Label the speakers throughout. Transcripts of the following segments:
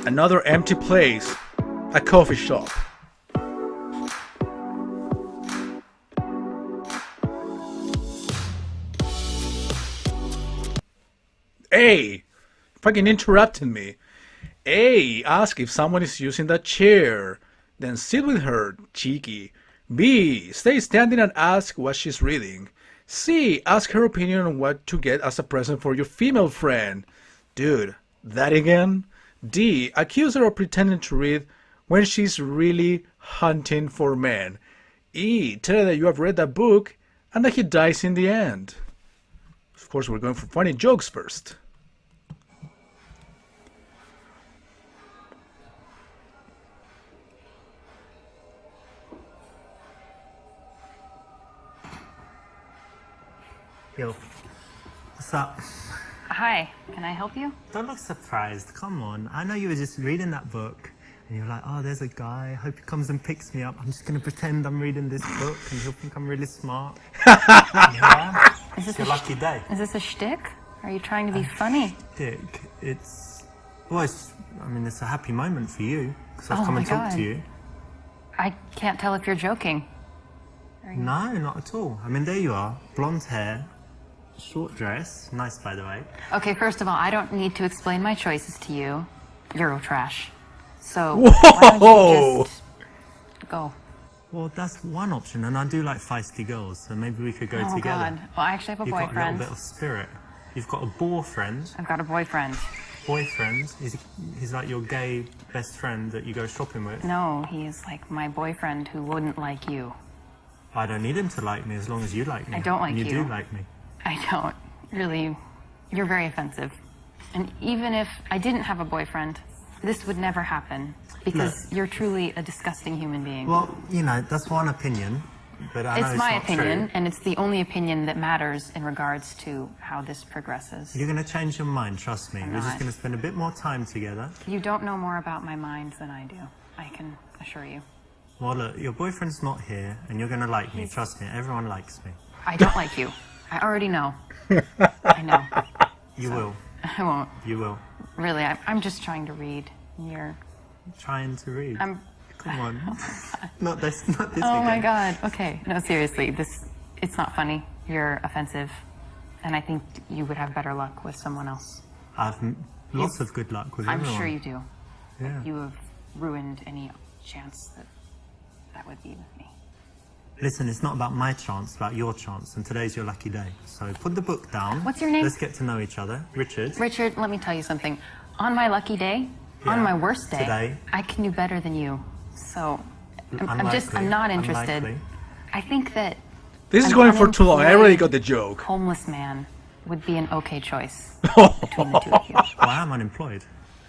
Speaker 1: Another empty place. A coffee shop. A. Fucking interrupting me. A. Ask if someone is using that chair. Then sit with her, cheeky. B. Stay standing and ask what she's reading. C. Ask her opinion on what to get as a present for your female friend. Dude, that again? D. Accuse her of pretending to read when she's really hunting for men. E. Tell her that you have read that book and that he dies in the end. Of course, we're going for funny jokes first.
Speaker 2: Yo, what's up?
Speaker 3: Hi, can I help you?
Speaker 2: Don't look surprised, come on. I know you were just reading that book and you're like, oh, there's a guy, hope he comes and picks me up. I'm just gonna pretend I'm reading this book and he'll think I'm really smart. Yeah,
Speaker 3: Is this
Speaker 2: it's your lucky day.
Speaker 3: Is this a shtick? Are you trying to be funny?
Speaker 2: Dick, it's a happy moment for you because I've
Speaker 3: Oh
Speaker 2: come
Speaker 3: my
Speaker 2: and talked
Speaker 3: God.
Speaker 2: to you.
Speaker 3: I can't tell if you're joking.
Speaker 2: No, not at all. I mean, there you are, blonde hair, short dress, nice by the way.
Speaker 3: Okay, first of all, I don't need to explain my choices to you. Eurotrash. So,
Speaker 1: Whoa!
Speaker 3: why don't you just go?
Speaker 2: Well, that's one option, and I do like feisty girls, so maybe we could go
Speaker 3: Oh,
Speaker 2: together.
Speaker 3: God. Well, I actually have a
Speaker 2: You've got a
Speaker 3: boyfriend.
Speaker 2: little bit of spirit. You've got a boyfriend.
Speaker 3: I've got a boyfriend.
Speaker 2: Boyfriend? He's like your gay best friend that you go shopping with.
Speaker 3: No, he's like my boyfriend who wouldn't like you.
Speaker 2: I don't need him to like me as long as you like me.
Speaker 3: I don't like
Speaker 2: and you.
Speaker 3: you.
Speaker 2: do like me.
Speaker 3: I don't. Really, you're very offensive. And even if I didn't have a boyfriend, this would never happen. Because you're truly a disgusting human being.
Speaker 2: Well, you know, that's one opinion, but I know
Speaker 3: It's
Speaker 2: it's
Speaker 3: my
Speaker 2: not
Speaker 3: opinion,
Speaker 2: true.
Speaker 3: and it's the only opinion that matters in regards to how this progresses.
Speaker 2: You're going to change your mind, trust me.
Speaker 3: I'm
Speaker 2: We're just
Speaker 3: not.
Speaker 2: going to spend a bit more time together.
Speaker 3: You don't know more about my mind than I do. I can assure you.
Speaker 2: Well, look, your boyfriend's not here, and you're going to like me. Trust me, everyone likes me.
Speaker 3: I don't like you. I already know. I know.
Speaker 2: You will.
Speaker 3: I won't.
Speaker 2: You will.
Speaker 3: Really, I'm just trying to read. You're.
Speaker 2: Trying to read.
Speaker 3: I'm.
Speaker 2: Come on. Not this
Speaker 3: Oh
Speaker 2: again.
Speaker 3: my God. Okay. No, seriously. It's not funny. You're offensive. And I think you would have better luck with someone else.
Speaker 2: I've lots of good luck with
Speaker 3: I'm
Speaker 2: everyone.
Speaker 3: sure you do.
Speaker 2: Yeah.
Speaker 3: You have ruined any chance that would be with me.
Speaker 2: Listen, it's not about my chance, it's about your chance, and today's your lucky day. So put the book down.
Speaker 3: What's your name?
Speaker 2: Let's get to know each other. Richard.
Speaker 3: Richard, let me tell you something. On my lucky day,
Speaker 2: Yeah,
Speaker 3: on my worst day,
Speaker 2: today.
Speaker 3: I can do better than you. So, I'm not interested.
Speaker 2: Unlikely.
Speaker 3: I think that
Speaker 1: This is
Speaker 3: an
Speaker 1: going for too long. I already
Speaker 3: unemployed
Speaker 1: got the joke.
Speaker 3: homeless man would be an okay choice between the two of you.
Speaker 2: Well, I am unemployed.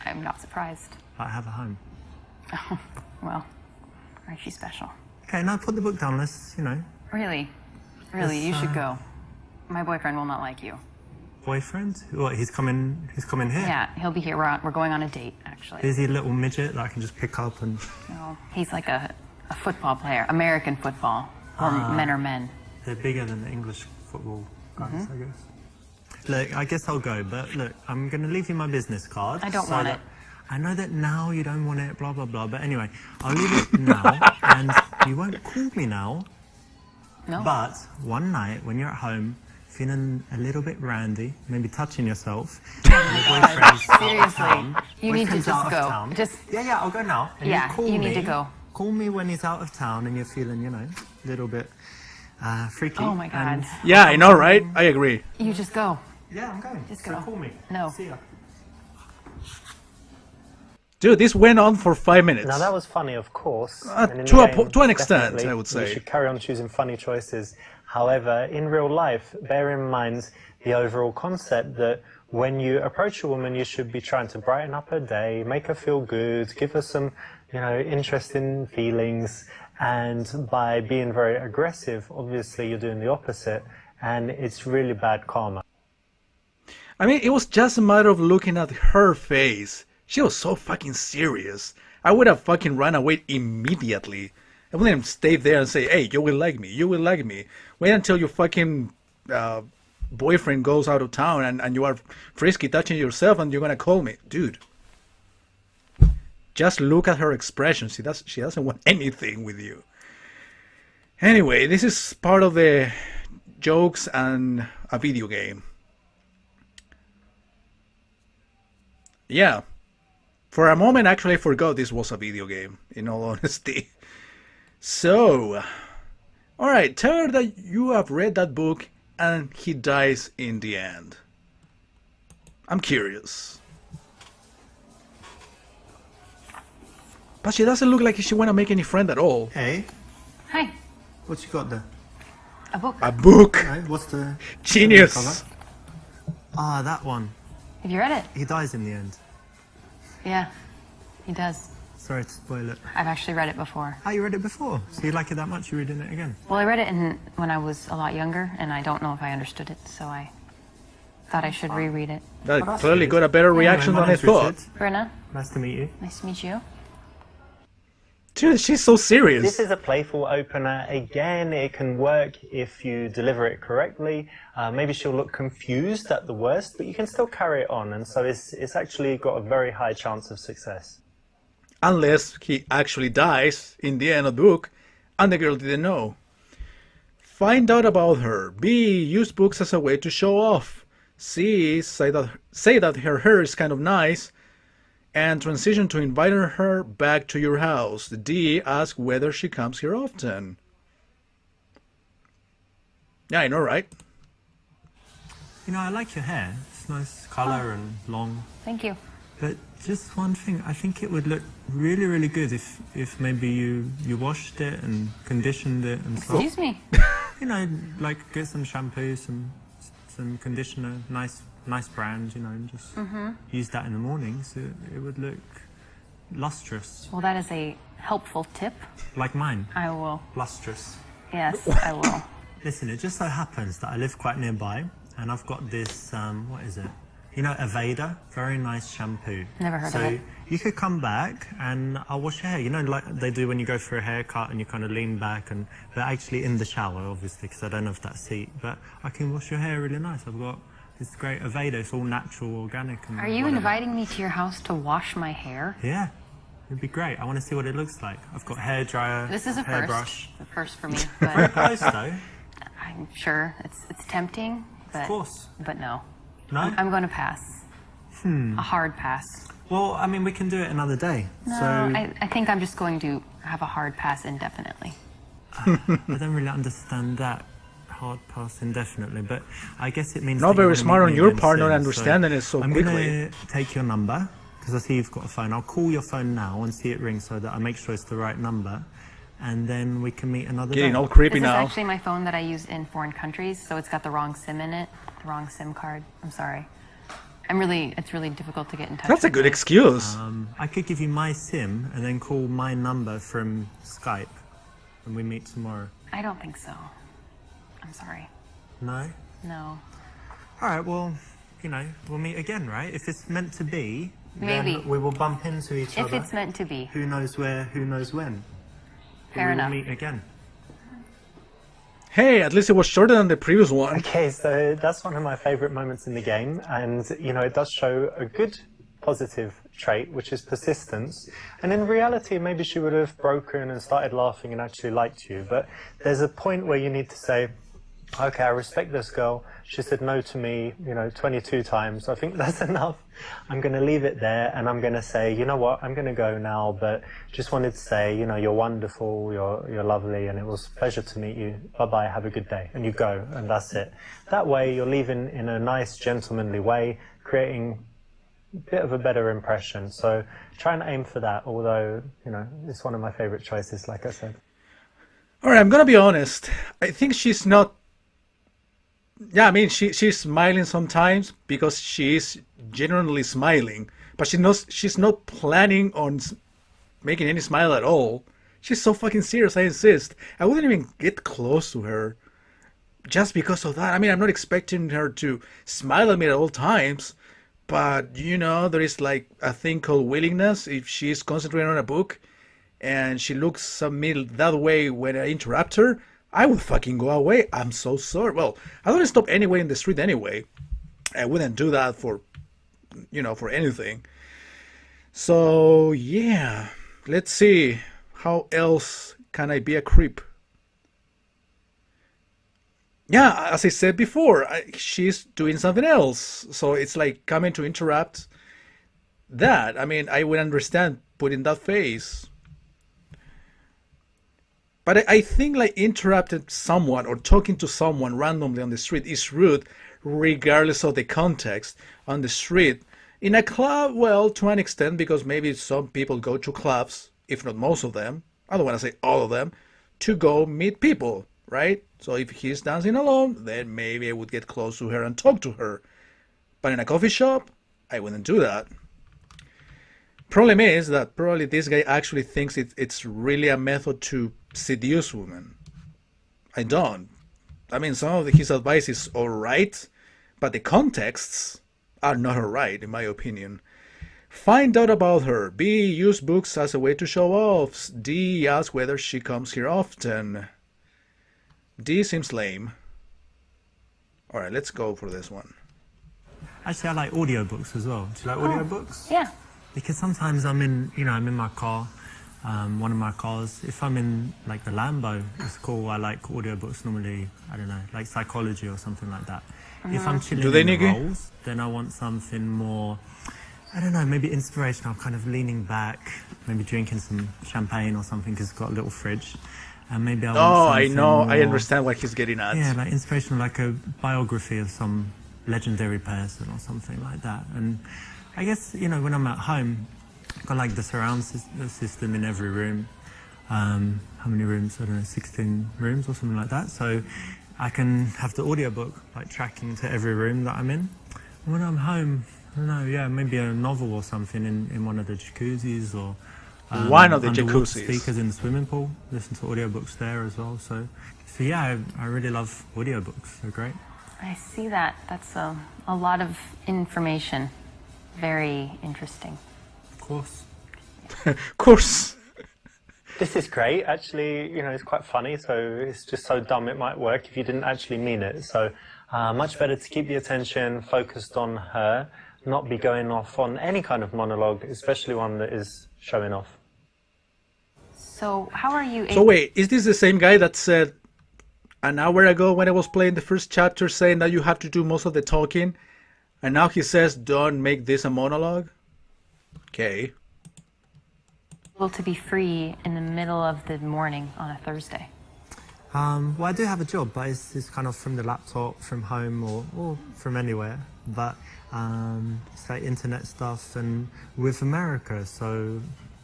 Speaker 3: I'm not surprised.
Speaker 2: I have a home.
Speaker 3: Well, aren't you special?
Speaker 2: Okay, now put the book down. Let's,
Speaker 3: Really,
Speaker 2: Yes,
Speaker 3: you should go. My boyfriend will not like you.
Speaker 2: boyfriend? What, he's coming here?
Speaker 3: Yeah, he'll be here. We're going on a date, actually.
Speaker 2: Is he a little midget that I can just pick up and...
Speaker 3: No, he's like a football player, American football, or men are men.
Speaker 2: They're bigger than the English football guys,
Speaker 3: Mm-hmm.
Speaker 2: I guess. Look, I guess I'll go, but look, I'm going to leave you my business card.
Speaker 3: I don't want
Speaker 2: that-
Speaker 3: it.
Speaker 2: I know that now you don't want it, blah, blah, blah, but anyway, I'll leave it now, and you won't call me now,
Speaker 3: No?
Speaker 2: but one night when you're at home, feeling a little bit randy, maybe touching yourself, and your boyfriend's out of
Speaker 3: Seriously,
Speaker 2: town,
Speaker 3: you need to
Speaker 2: boyfriend's
Speaker 3: just
Speaker 2: out of
Speaker 3: go.
Speaker 2: town.
Speaker 3: Just-
Speaker 2: Yeah, I'll go now. And
Speaker 3: Yeah,
Speaker 2: call
Speaker 3: you need
Speaker 2: me.
Speaker 3: to go.
Speaker 2: Call me when he's out of town and you're feeling, a little bit freaky.
Speaker 3: Oh my God.
Speaker 2: and-
Speaker 1: Yeah, I know, right? I agree.
Speaker 3: You just go.
Speaker 2: Yeah, I'm going.
Speaker 3: Just
Speaker 2: So
Speaker 3: go.
Speaker 2: call me.
Speaker 3: No.
Speaker 2: See ya.
Speaker 1: Dude, this went on for 5 minutes.
Speaker 4: Now that was funny, of course.
Speaker 1: Uh,
Speaker 4: and in
Speaker 1: to
Speaker 4: the
Speaker 1: a po-
Speaker 4: game,
Speaker 1: to an extent,
Speaker 4: definitely,
Speaker 1: I would say.
Speaker 4: You should carry on choosing funny choices. However, in real life, bear in mind the overall concept that when you approach a woman, you should be trying to brighten up her day, make her feel good, give her some, interesting feelings. And by being very aggressive, obviously you're doing the opposite, and it's really bad karma.
Speaker 1: I mean, it was just a matter of looking at her face. She was so fucking serious. I would have fucking run away immediately. I wouldn't even stay there and say, hey, you will like me, you will like me. Wait until your fucking boyfriend goes out of town and you are frisky touching yourself and you're gonna call me. Dude. Just look at her expression. She doesn't want anything with you. Anyway, this is part of the jokes and a video game. Yeah. For a moment, actually, I forgot this was a video game, in all honesty. So, alright, tell her that you have read that book and he dies in the end. I'm curious. But she doesn't look like she want to make any friend at all.
Speaker 2: Hey,
Speaker 3: Hi.
Speaker 2: what you got there?
Speaker 3: A book.
Speaker 1: A book.
Speaker 2: Right, what's the
Speaker 1: Genius.
Speaker 2: cover? Ah, that one.
Speaker 3: Have you read it?
Speaker 2: He dies in the end.
Speaker 3: Yeah, he does.
Speaker 2: Sorry to spoil it.
Speaker 3: I've actually read it before.
Speaker 2: Ah, you read it before? So you like it that much, you're reading it again?
Speaker 3: Well, I read it when I was a lot younger, and I don't know if I understood it, so I thought I should reread it.
Speaker 1: That
Speaker 2: that's
Speaker 1: clearly
Speaker 2: good.
Speaker 1: got a better reaction
Speaker 2: Anyway, my
Speaker 1: than I
Speaker 2: name's
Speaker 1: thought.
Speaker 2: Richard.
Speaker 3: Brenna,
Speaker 2: Nice to meet you.
Speaker 3: nice to meet you.
Speaker 1: Dude, she's so serious.
Speaker 4: This is a playful opener. Again, it can work if you deliver it correctly. Maybe she'll look confused at the worst, but you can still carry it on. And so it's actually got a very high chance of success.
Speaker 1: Unless he actually dies in the end of the book and the girl didn't know. Find out about her. B. Use books as a way to show off. C. Say that her hair is kind of nice. And transition to inviting her back to your house. D. Ask whether she comes here often. Yeah, I know, right?
Speaker 2: You know, I like your hair. It's nice colour and long.
Speaker 3: Thank you.
Speaker 2: But just one thing, I think it would look really, really good if maybe you washed it and conditioned it and stuff.
Speaker 3: Excuse me.
Speaker 2: You know, like get some shampoo, some conditioner, nice brand, you know, and just use that in the morning so it would look lustrous,
Speaker 3: Well, that is a helpful tip.
Speaker 2: like mine,
Speaker 3: I will.
Speaker 2: lustrous.
Speaker 3: Yes, I will.
Speaker 2: Listen, it just so happens that I live quite nearby and I've got this, what is it? You know, Aveda, very nice shampoo.
Speaker 3: Never heard
Speaker 2: so
Speaker 3: of it.
Speaker 2: you could come back and I'll wash your hair. You know, like they do when you go for a haircut and you kind of lean back but actually in the shower, obviously, because I don't have that seat. But I can wash your hair really nice. I've got this great Aveda. It's all natural, organic. And
Speaker 3: Are you
Speaker 2: whatever.
Speaker 3: inviting me to your house to wash my hair?
Speaker 2: Yeah, it'd be great. I want to see what it looks like. I've got hair dryer,
Speaker 3: This is a first.
Speaker 2: hairbrush.
Speaker 3: A first for me,
Speaker 2: Very
Speaker 3: but
Speaker 2: close though.
Speaker 3: I'm sure it's tempting. But,
Speaker 2: Of course.
Speaker 3: But no.
Speaker 2: No?
Speaker 3: I'm going to pass. A hard pass.
Speaker 2: Well, I mean, we can do it another day.
Speaker 3: No,
Speaker 2: So
Speaker 3: I think I'm just going to have a hard pass indefinitely.
Speaker 2: I don't really understand that. Hard pass indefinitely, but I guess it means
Speaker 1: Not
Speaker 2: that you
Speaker 1: very
Speaker 2: wanna
Speaker 1: smart
Speaker 2: meet
Speaker 1: on
Speaker 2: me
Speaker 1: your
Speaker 2: again
Speaker 1: part not
Speaker 2: soon.
Speaker 1: understanding it so
Speaker 2: I'm
Speaker 1: quickly.
Speaker 2: gonna take your number because I see you've got a phone. I'll call your phone now and see it ring so that I make sure it's the right number, and then we can meet another
Speaker 1: Getting
Speaker 2: day.
Speaker 1: all creepy
Speaker 3: This is
Speaker 1: now.
Speaker 3: actually my phone that I use in foreign countries, so it's got the wrong SIM in it, the wrong SIM card. I'm sorry. It's really difficult to get in touch.
Speaker 1: That's a
Speaker 3: with
Speaker 1: good
Speaker 3: me.
Speaker 1: excuse.
Speaker 2: I could give you my SIM and then call my number from Skype, and we meet tomorrow.
Speaker 3: I don't think so. I'm sorry.
Speaker 2: No.
Speaker 3: No.
Speaker 2: All right. Well, you know, we'll meet again, right? If it's meant to be,
Speaker 3: Maybe.
Speaker 2: then we will bump into each
Speaker 3: If
Speaker 2: other.
Speaker 3: it's meant to be.
Speaker 2: Who knows where? Who knows when? But
Speaker 3: Fair
Speaker 2: we
Speaker 3: enough.
Speaker 2: will meet again.
Speaker 1: Hey, at least it was shorter than the previous one.
Speaker 4: Okay, so that's one of my favorite moments in the game, and you know it does show a good positive trait, which is persistence. And in reality, maybe she would have broken and started laughing and actually liked you. But there's a point where you need to say, okay, I respect this girl. She said no to me, 22 times. I think that's enough. I'm going to leave it there, and I'm going to say, you know what, I'm going to go now, but just wanted to say, you're wonderful, you're lovely, and it was a pleasure to meet you. Bye-bye, have a good day. And you go, and that's it. That way, you're leaving in a nice, gentlemanly way, creating a bit of a better impression. So try and aim for that, although, it's one of my favorite choices, like I said.
Speaker 1: All right, I'm gonna be honest. I think she's not. Yeah, I mean, she's smiling sometimes because she is genuinely smiling, but she's not planning on making any smile at all. She's so fucking serious. I insist. I wouldn't even get close to her just because of that. I mean, I'm not expecting her to smile at me at all times, but there is like a thing called willingness. If she's concentrating on a book and she looks at me that way when I interrupt her, I would fucking go away. I'm so sorry. Well, I don't stop anywhere in the street anyway. I wouldn't do that for anything. So yeah, let's see. How else can I be a creep? Yeah, as I said before, she's doing something else. So it's like coming to interrupt that. I mean, I would understand putting that face. But I think like interrupting someone or talking to someone randomly on the street is rude, regardless of the context. On the street, in a club, well, to an extent, because maybe some people go to clubs, if not most of them. I don't want to say all of them, to go meet people, right? So if he's dancing alone, then maybe I would get close to her and talk to her. But in a coffee shop, I wouldn't do that. Problem is that probably this guy actually thinks it's really a method to seduce women. I don't. I mean, some of his advice is alright, but the contexts are not alright, in my opinion. Find out about her. B. Use books as a way to show off. D. Ask whether she comes here often. D seems lame. Alright, let's go for this one.
Speaker 2: Actually, I like audiobooks as well. Do you like audiobooks?
Speaker 3: Yeah.
Speaker 2: Because sometimes I'm in my car, one of my cars. If I'm in like the Lambo, it's cool. I like audiobooks normally. I don't know, like psychology or something like that. If I'm chilling in the Rolls, then I want something more. I don't know, maybe inspirational. Kind of leaning back, maybe drinking some champagne or something because it's got a little fridge. And maybe I want
Speaker 1: I
Speaker 2: something
Speaker 1: know.
Speaker 2: more,
Speaker 1: I understand what he's getting at.
Speaker 2: yeah, like inspirational, like a biography of some legendary person or something like that. And I guess, when I'm at home, I've got like the surround system in every room. How many rooms? I don't know, 16 rooms or something like that. So I can have the audiobook like tracking to every room that I'm in. And when I'm home, I don't know, yeah, maybe a novel or something in one of the jacuzzis or
Speaker 1: one of the
Speaker 2: underwater
Speaker 1: jacuzzis.
Speaker 2: speakers in the swimming pool. Listen to audiobooks there as well. So yeah, I really love audiobooks. They're great.
Speaker 3: I see that. That's a lot of information. Very interesting.
Speaker 2: Of course.
Speaker 1: Of course.
Speaker 4: This is great. Actually, it's quite funny, so it's just so dumb it might work if you didn't actually mean it. So much better to keep the attention focused on her, not be going off on any kind of monologue, especially one that is showing off.
Speaker 3: So how are you
Speaker 1: So wait, is this the same guy that said an hour ago when I was playing the first chapter saying that you have to do most of the talking, and now he says don't make this a monologue? Okay.
Speaker 3: able to be free in the middle of the morning on a Thursday?
Speaker 2: Well, I do have a job, but it's kind of from the laptop, from home, or from anywhere. But it's like internet stuff, and with America, so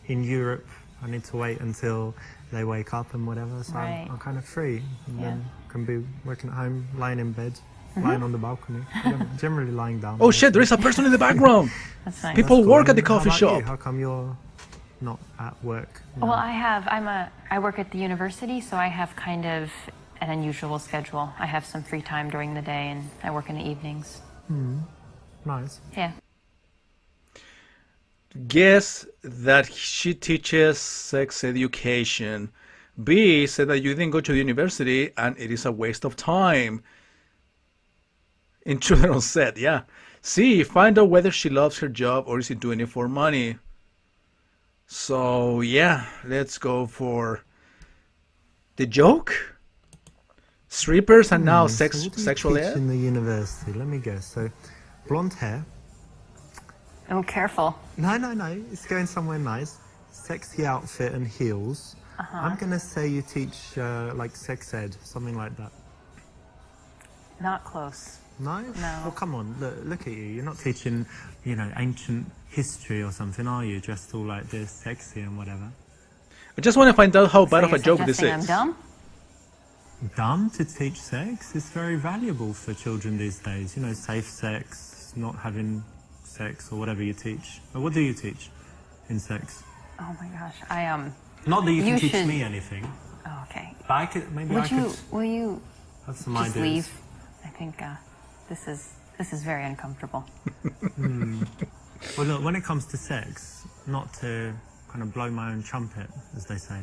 Speaker 2: in Europe, I need to wait until they wake up and whatever. So
Speaker 3: Right.
Speaker 2: I'm kind of free, and
Speaker 3: Yeah.
Speaker 2: then can be working at home, lying in bed, lying on the balcony, generally lying down.
Speaker 1: Oh shit, there is a person in the background.
Speaker 3: That's nice.
Speaker 1: People
Speaker 2: Cool.
Speaker 1: work at the
Speaker 2: And how
Speaker 1: coffee
Speaker 2: about
Speaker 1: shop.
Speaker 2: you? How come you're not at work?
Speaker 3: Well, I work at the university, so I have kind of an unusual schedule. I have some free time during the day, and I work in the evenings.
Speaker 2: Nice.
Speaker 3: Yeah.
Speaker 1: Guess that she teaches sex education. B said that you didn't go to the university and it is a waste of time. Intruder on set, yeah. C, find out whether she loves her job or is she doing it for money. So yeah, let's go for the joke. Strippers and now
Speaker 2: So what do you
Speaker 1: sexual
Speaker 2: teach
Speaker 1: ed.
Speaker 2: in the university? Let me guess. So, blonde hair.
Speaker 3: Oh, careful.
Speaker 2: No. It's going somewhere nice. Sexy outfit and heels. I'm gonna say you teach like sex ed, something like that.
Speaker 3: Not close.
Speaker 2: No?
Speaker 3: No.
Speaker 2: Well, come on. Look at you. You're not teaching, ancient history or something, are you? Dressed all like this, sexy and whatever.
Speaker 1: I just want to find out how bad
Speaker 3: So
Speaker 1: of a
Speaker 3: you're
Speaker 1: joke this
Speaker 3: suggesting
Speaker 1: is.
Speaker 3: I'm dumb?
Speaker 2: Dumb to teach sex? It's very valuable for children these days. Safe sex, not having sex or whatever you teach. Or what do you teach in sex?
Speaker 3: Oh my gosh.
Speaker 2: Not that you can
Speaker 3: You
Speaker 2: teach
Speaker 3: should-
Speaker 2: me anything,
Speaker 3: Oh, okay.
Speaker 2: but I could
Speaker 3: Will you
Speaker 2: have some
Speaker 3: just
Speaker 2: ideas.
Speaker 3: leave? I think this is very uncomfortable.
Speaker 2: Well, look, when it comes to sex, not to kind of blow my own trumpet, as they say,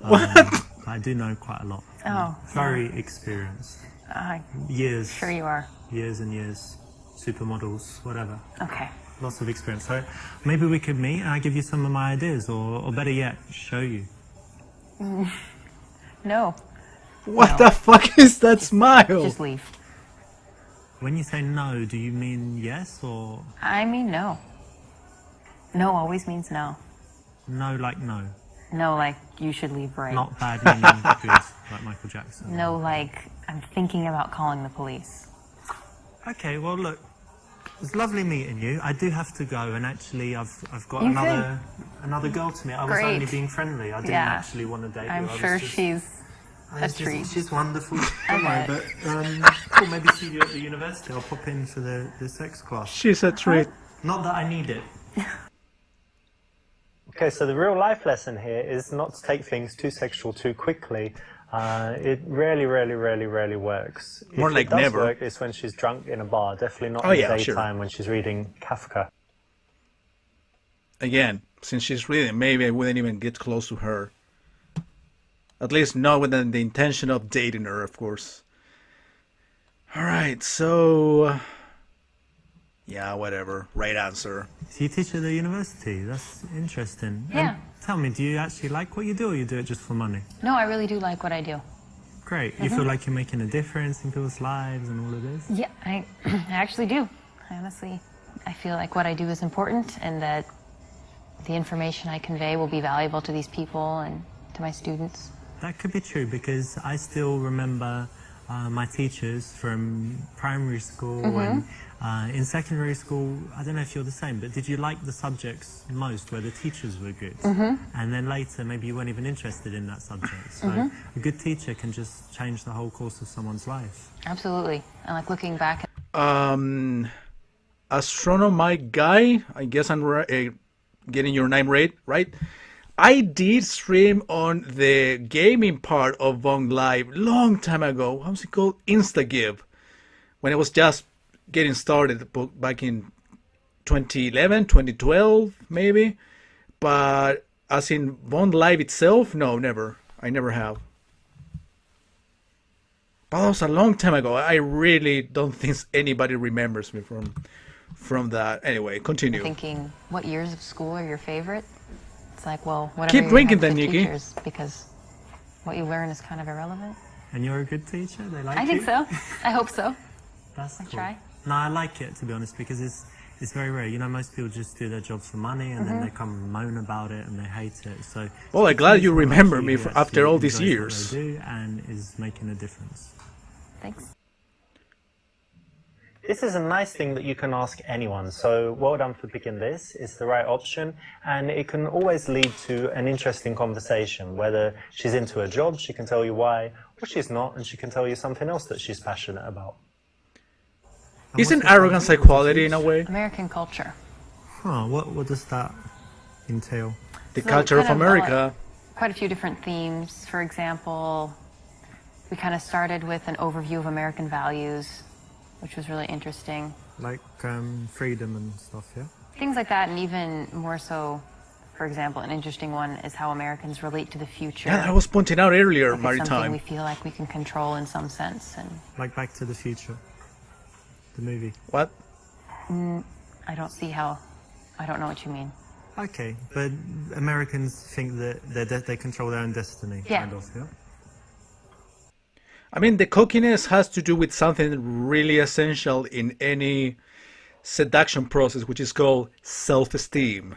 Speaker 2: I do know quite a lot.
Speaker 3: Oh,
Speaker 2: Very experienced.
Speaker 3: I'm
Speaker 2: Years.
Speaker 3: sure you are.
Speaker 2: Years and years. Supermodels, whatever.
Speaker 3: Okay.
Speaker 2: lots of experience. So maybe we could meet and I give you some of my ideas, or better yet, show you.
Speaker 3: No,
Speaker 1: What
Speaker 3: No.
Speaker 1: the fuck is that smile?
Speaker 3: just leave.
Speaker 2: When you say no, do you mean yes or
Speaker 3: I mean, no. No always means no.
Speaker 2: no like no?
Speaker 3: No, like you should leave right.
Speaker 2: Not bad meaning good, like Michael Jackson.
Speaker 3: No, like I'm thinking about calling the police.
Speaker 2: Okay, well look, it's lovely meeting you. I do have to go, and actually I've got
Speaker 3: You
Speaker 2: another girl to meet. I was
Speaker 3: Great.
Speaker 2: only being friendly. I didn't
Speaker 3: Yeah.
Speaker 2: actually want to date
Speaker 3: I'm
Speaker 2: you. I was
Speaker 3: sure
Speaker 2: just-
Speaker 3: she's
Speaker 2: I
Speaker 3: a
Speaker 2: was just-
Speaker 3: treat.
Speaker 2: She's wonderful.
Speaker 3: I
Speaker 2: Don't worry,
Speaker 3: bet.
Speaker 2: but cool, maybe see you at the university. I'll pop in for the sex class.
Speaker 1: She's a treat.
Speaker 2: Not that I need it.
Speaker 4: Okay, so the real life lesson here is not to take things too sexual too quickly. It rarely works.
Speaker 1: More
Speaker 4: If
Speaker 1: like
Speaker 4: it does
Speaker 1: never.
Speaker 4: work, it's when she's drunk in a bar. Definitely not
Speaker 1: Oh,
Speaker 4: in
Speaker 1: yeah,
Speaker 4: the
Speaker 1: sure.
Speaker 4: daytime when she's reading Kafka.
Speaker 1: Again, since she's reading, maybe I wouldn't even get close to her. At least not with the intention of dating her, of course. Alright, so... yeah, whatever. Right answer.
Speaker 2: So you teach at the university. That's interesting.
Speaker 3: Yeah.
Speaker 2: And tell me, do you actually like what you do, or you do it just for money?
Speaker 3: No, I really do like what I do.
Speaker 2: Great. You feel like you're making a difference in people's lives and all of this?
Speaker 3: Yeah, I actually do. Honestly, I feel like what I do is important and that the information I convey will be valuable to these people and to my students.
Speaker 2: That could be true, because I still remember my teachers from primary school and in secondary school. I don't know if you're the same, but did you like the subjects most where the teachers were good? And then later, maybe you weren't even interested in that subject. So a good teacher can just change the whole course of someone's life.
Speaker 3: Absolutely. And like looking back,
Speaker 1: Astronomite guy, I guess I'm getting your name right? I did stream on the gaming part of Vong Live long time ago. How's it called? Instagive. When it was just getting started back in 2011, 2012 maybe. But as in Vong Live itself, no, never. I never have. But that was a long time ago. I really don't think anybody remembers me from that. Anyway, continue.
Speaker 3: thinking, what years of school are your favorite? It's like, well, whatever
Speaker 1: Keep
Speaker 3: you
Speaker 1: drinking
Speaker 3: have
Speaker 1: then,
Speaker 3: to
Speaker 1: Nikki.
Speaker 3: teachers, because what you learn is kind of irrelevant.
Speaker 2: And you're a good teacher? They like you?
Speaker 3: I think so. I hope so.
Speaker 2: That's cool.
Speaker 3: try.
Speaker 2: No, I like it, to be honest, because it's very rare. You know, most people just do their job for money and then they come and moan about it and they hate it. So,
Speaker 1: Well, I'm glad you
Speaker 2: someone
Speaker 1: remember
Speaker 2: like
Speaker 1: me
Speaker 2: who
Speaker 1: after
Speaker 2: actually
Speaker 1: all these
Speaker 2: enjoys what
Speaker 1: years.
Speaker 2: they do and is making a difference.
Speaker 3: Thanks.
Speaker 4: This is a nice thing that you can ask anyone, so well done for picking this. It's the right option, and it can always lead to an interesting conversation. Whether she's into a job, she can tell you why, or she's not, and she can tell you something else that she's passionate about.
Speaker 1: Isn't arrogance a quality in a way?
Speaker 3: American culture.
Speaker 2: Huh, what does that entail?
Speaker 1: The
Speaker 3: So
Speaker 1: culture of
Speaker 3: kind
Speaker 1: America.
Speaker 3: Quite a few different themes. For example, we kind of started with an overview of American values, which was really interesting.
Speaker 2: Like freedom and stuff, yeah?
Speaker 3: Things like that, and even more so, for example, an interesting one is how Americans relate to the future.
Speaker 1: Yeah, I was pointing out earlier,
Speaker 3: Like it's something we
Speaker 1: Maritime.
Speaker 3: feel like we can control in some sense, and
Speaker 2: Like Back to the Future, the movie.
Speaker 1: What?
Speaker 3: I don't see how. I don't know what you mean.
Speaker 2: Okay, but Americans think that they control their own destiny,
Speaker 3: Yeah.
Speaker 2: kind of, yeah?
Speaker 1: I mean, the cockiness has to do with something really essential in any seduction process, which is called self-esteem.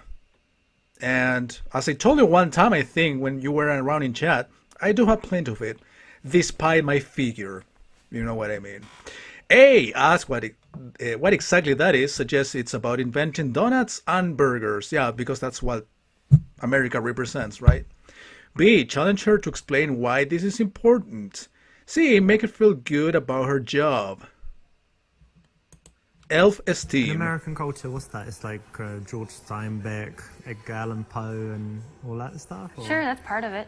Speaker 1: And as I told you one time, I think, when you were around in chat, I do have plenty of it, despite my figure. You know what I mean. A asks what exactly that is, suggests it's about inventing donuts and burgers. Yeah, because that's what America represents, right? B, challenge her to explain why this is important. C, make her feel good about her job.
Speaker 2: In
Speaker 1: Self-esteem.
Speaker 2: American culture, what's that? It's like George Steinbeck, Edgar Allan Poe, and all that stuff? Or?
Speaker 3: Sure, that's part of it.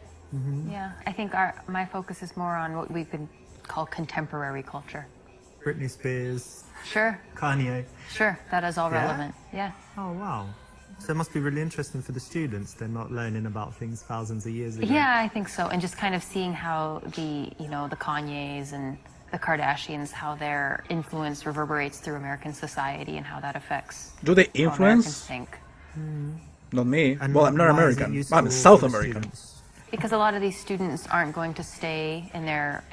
Speaker 3: Yeah, I think my focus is more on what we could call contemporary culture.
Speaker 2: Britney Spears,
Speaker 3: Sure,
Speaker 2: Kanye.
Speaker 3: sure, that is all
Speaker 2: Yeah?
Speaker 3: relevant. Yeah.
Speaker 2: Oh, wow. So it must be really interesting for the students. They're not learning about things thousands of years ago.
Speaker 3: Yeah, I think so. And just kind of seeing how the Kanyes and the Kardashians, how their influence reverberates through American society and how that affects
Speaker 1: Do they
Speaker 3: how Americans
Speaker 1: influence?
Speaker 3: think.
Speaker 1: Not me.
Speaker 2: And
Speaker 1: Well, I'm not
Speaker 2: why is it
Speaker 1: American.
Speaker 2: useful
Speaker 1: I'm South
Speaker 2: for the
Speaker 1: American.
Speaker 2: students?
Speaker 3: Because a lot of these students aren't going to stay in their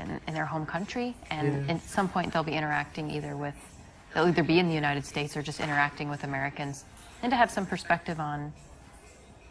Speaker 3: home country, and at some point they'll be interacting they'll either be in the United States or just interacting with Americans, and to have some perspective on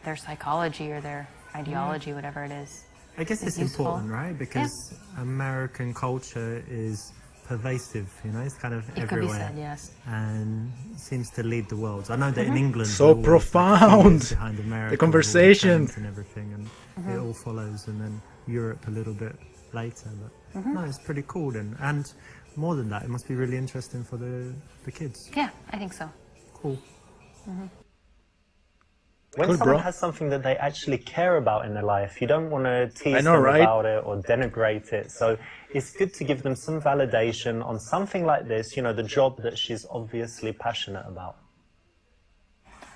Speaker 3: their psychology or their ideology, whatever it is.
Speaker 2: I guess it's
Speaker 3: useful.
Speaker 2: important, right? Because American culture is pervasive, you know, it's kind of
Speaker 3: It could be
Speaker 2: everywhere.
Speaker 3: said, yes.
Speaker 2: And seems to lead the world. I know that in England,
Speaker 1: So
Speaker 2: we're always, like,
Speaker 1: profound.
Speaker 2: years behind America
Speaker 1: The
Speaker 2: with all
Speaker 1: conversation.
Speaker 2: trends and everything, and it all follows, and then Europe a little bit later. But no, it's pretty cool then. And more than that, it must be really interesting for the kids.
Speaker 3: Yeah, I think so.
Speaker 2: Cool.
Speaker 4: When
Speaker 1: Good,
Speaker 4: someone
Speaker 1: bro.
Speaker 4: has something that they actually care about in their life, you don't want to tease
Speaker 1: know,
Speaker 4: them
Speaker 1: right?
Speaker 4: about it or denigrate it. So it's good to give them some validation on something like this, you know, the job that she's obviously passionate about.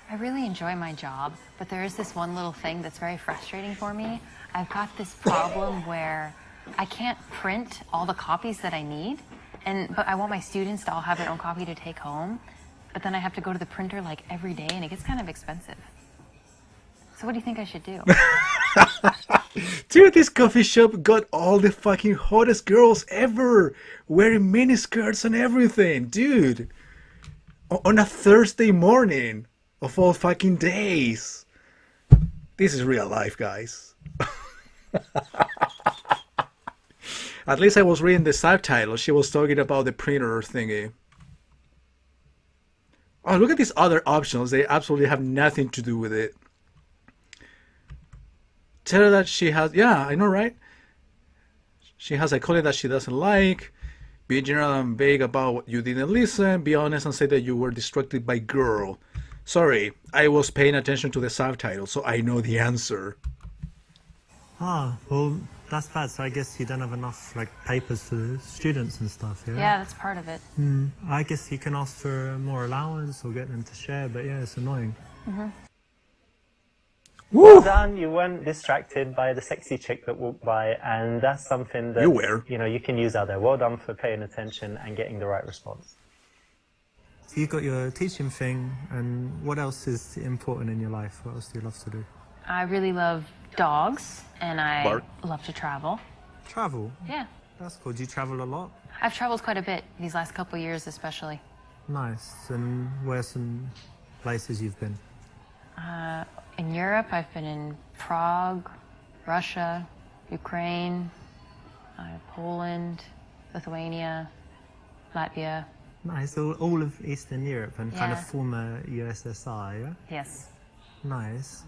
Speaker 3: I really enjoy my job, but there is this one little thing that's very frustrating for me. I've got this problem where I can't print all the copies that I need, but I want my students to all have their own copy to take home, but then I have to go to the printer like every day, and it gets kind of expensive. So what do you think I should do?
Speaker 1: Dude, this coffee shop got all the fucking hottest girls ever wearing miniskirts and everything, dude. On a Thursday morning of all fucking days. This is real life, guys. At least I was reading the subtitle. She was talking about the printer thingy. Oh, look at these other options. They absolutely have nothing to do with it. Tell her that she has, yeah, I know, right? She has a colleague that she doesn't like. Be general and vague about what you didn't listen. Be honest and say that you were distracted by girl. Sorry, I was paying attention to the subtitle, so I know the answer.
Speaker 2: Ah, well, that's bad. So I guess you don't have enough like papers for the students and stuff, yeah?
Speaker 3: Yeah, that's part of it.
Speaker 2: I guess you can ask for more allowance or get them to share, but yeah, it's annoying.
Speaker 4: Well done, you weren't distracted by the sexy chick that walked by, and that's something that
Speaker 1: You were.
Speaker 4: you can use out there. Well done for paying attention and getting the right response.
Speaker 2: So you've got your teaching thing, and what else is important in your life? What else do you love to do?
Speaker 3: I really love dogs, and I
Speaker 1: Bark.
Speaker 3: love to travel.
Speaker 2: Travel?
Speaker 3: Yeah.
Speaker 2: That's cool. Do you travel a lot?
Speaker 3: I've traveled quite a bit these last couple of years, especially.
Speaker 2: Nice. And where are some places you've been?
Speaker 3: In Europe, I've been in Prague, Russia, Ukraine, Poland, Lithuania, Latvia.
Speaker 2: Nice. All of Eastern Europe and kind of
Speaker 3: Yeah.
Speaker 2: former USSR, yeah?
Speaker 3: Yes.
Speaker 2: Nice.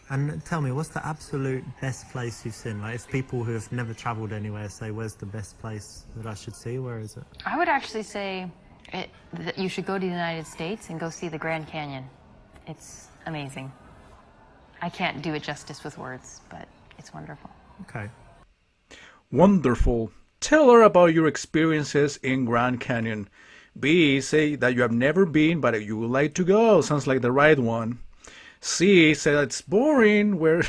Speaker 2: And tell me, what's the absolute best place you've seen? Like, if people who have never traveled anywhere say, where's the best place that I should see? Where is it?
Speaker 3: I would actually say that you should go to the United States and go see the Grand Canyon. It's amazing. I can't do it justice with words, but it's wonderful.
Speaker 2: Okay.
Speaker 1: Wonderful. Tell her about your experiences in Grand Canyon. B, say that you have never been, but you would like to go. Sounds like the right one. C, say that it's boring. We're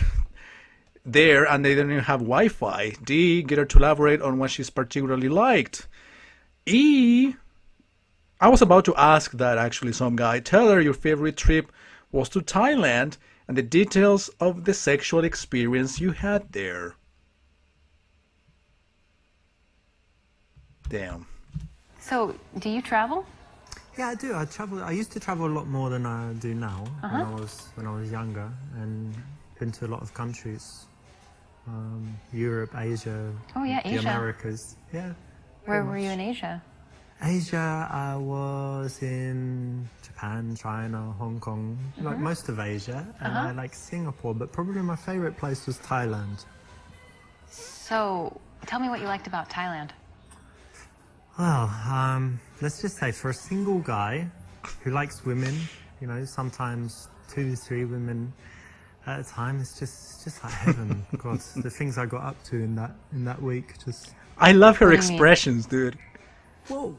Speaker 1: there and they don't even have Wi-Fi. D, get her to elaborate on what she's particularly liked. E, I was about to ask that actually, some guy. Tell her your favorite trip was to Thailand and the details of the sexual experience you had there. Damn.
Speaker 3: So, do you travel?
Speaker 2: Yeah, I do. I travel. I used to travel a lot more than I do now. When I was younger, and been to a lot of countries, Europe, Asia,
Speaker 3: Oh, yeah,
Speaker 2: the
Speaker 3: Asia.
Speaker 2: Americas. Yeah.
Speaker 3: Where were you in Asia?
Speaker 2: Asia, I was in Japan, China, Hong Kong, like most of Asia, and I like Singapore, but probably my favorite place was Thailand.
Speaker 3: So, tell me what you liked about Thailand.
Speaker 2: Well, let's just say for a single guy who likes women, you know, sometimes 2, 3 women at a time, it's just like heaven. God, the things I got up to in that week, just,
Speaker 1: I love her
Speaker 3: What do you mean?
Speaker 1: expressions, dude.
Speaker 2: well,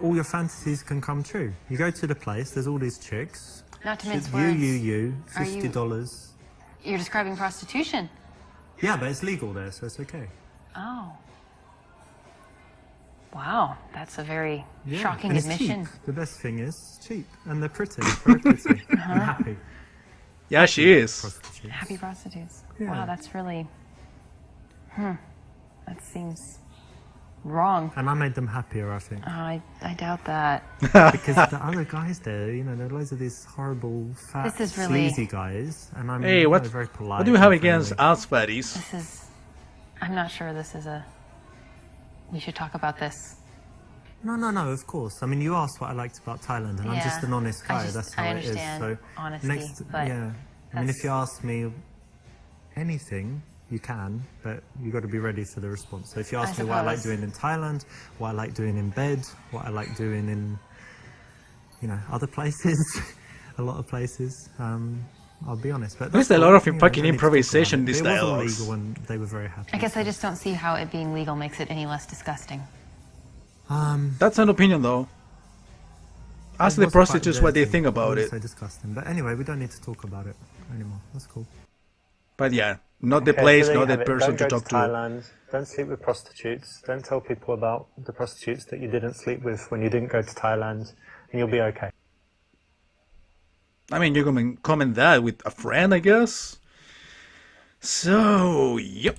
Speaker 2: all your fantasies can come true. You go to the place, there's all these chicks.
Speaker 3: Not to mince
Speaker 2: You,
Speaker 3: words. Are you-
Speaker 2: $50.
Speaker 3: You're describing prostitution.
Speaker 2: Yeah, but it's legal there, so it's okay.
Speaker 3: Oh. Wow, that's a very shocking
Speaker 2: and it's
Speaker 3: admission.
Speaker 2: cheap. The best thing is cheap, and they're pretty, very pretty, and happy.
Speaker 1: Yeah, she is.
Speaker 2: Prostitutes.
Speaker 3: Happy prostitutes.
Speaker 2: Yeah.
Speaker 3: Wow, that's really. That seems wrong.
Speaker 2: And I made them happier, I think.
Speaker 3: I doubt that.
Speaker 2: Because the other guys there, you know, there are loads of these horrible, fat,
Speaker 3: This is really-
Speaker 2: sleazy guys, and I'm
Speaker 1: Hey, what
Speaker 2: very polite.
Speaker 1: what do you have
Speaker 2: and
Speaker 1: against
Speaker 2: friendly.
Speaker 1: us fatties?
Speaker 3: This is. I'm not sure this is a. We should talk about this.
Speaker 2: No, of course. I mean, you asked what I liked about Thailand, and I'm
Speaker 3: Yeah,
Speaker 2: just an honest
Speaker 3: I
Speaker 2: guy.
Speaker 3: just-
Speaker 2: That's how
Speaker 3: I
Speaker 2: it is.
Speaker 3: understand
Speaker 2: So
Speaker 3: honesty, but
Speaker 2: yeah. I mean, if you ask me anything, you can, but you got to be ready for the response. So if you ask me what I like
Speaker 3: suppose.
Speaker 2: doing in Thailand, what I like doing in bed, what I like doing in, you know, other places, a lot of places, I'll be honest. But
Speaker 1: There's
Speaker 2: that's
Speaker 1: a lot of
Speaker 2: cool. You know,
Speaker 1: fucking
Speaker 2: we don't need to talk
Speaker 1: improvisation
Speaker 2: about
Speaker 1: in
Speaker 2: it.
Speaker 1: these
Speaker 2: It wasn't
Speaker 1: dialogues.
Speaker 2: legal, and they were very happy.
Speaker 3: I guess I just don't see how it being legal makes it any less disgusting.
Speaker 1: That's an opinion, though. Ask
Speaker 2: It
Speaker 1: the
Speaker 2: was quite
Speaker 1: prostitutes what they
Speaker 2: dirty.
Speaker 1: think about
Speaker 2: It
Speaker 1: it.
Speaker 2: was so disgusting. But anyway, we don't need to talk about it anymore. That's cool.
Speaker 1: But yeah, not the
Speaker 4: Okay,
Speaker 1: place,
Speaker 4: so there
Speaker 1: not
Speaker 4: you
Speaker 1: the
Speaker 4: have it.
Speaker 1: person
Speaker 4: Don't
Speaker 1: to
Speaker 4: go
Speaker 1: talk to.
Speaker 4: Thailand. Don't sleep with prostitutes. Don't tell people about the prostitutes that you didn't sleep with when you didn't go to Thailand, and you'll be okay.
Speaker 1: I mean, you can comment that with a friend, I guess. So, yep.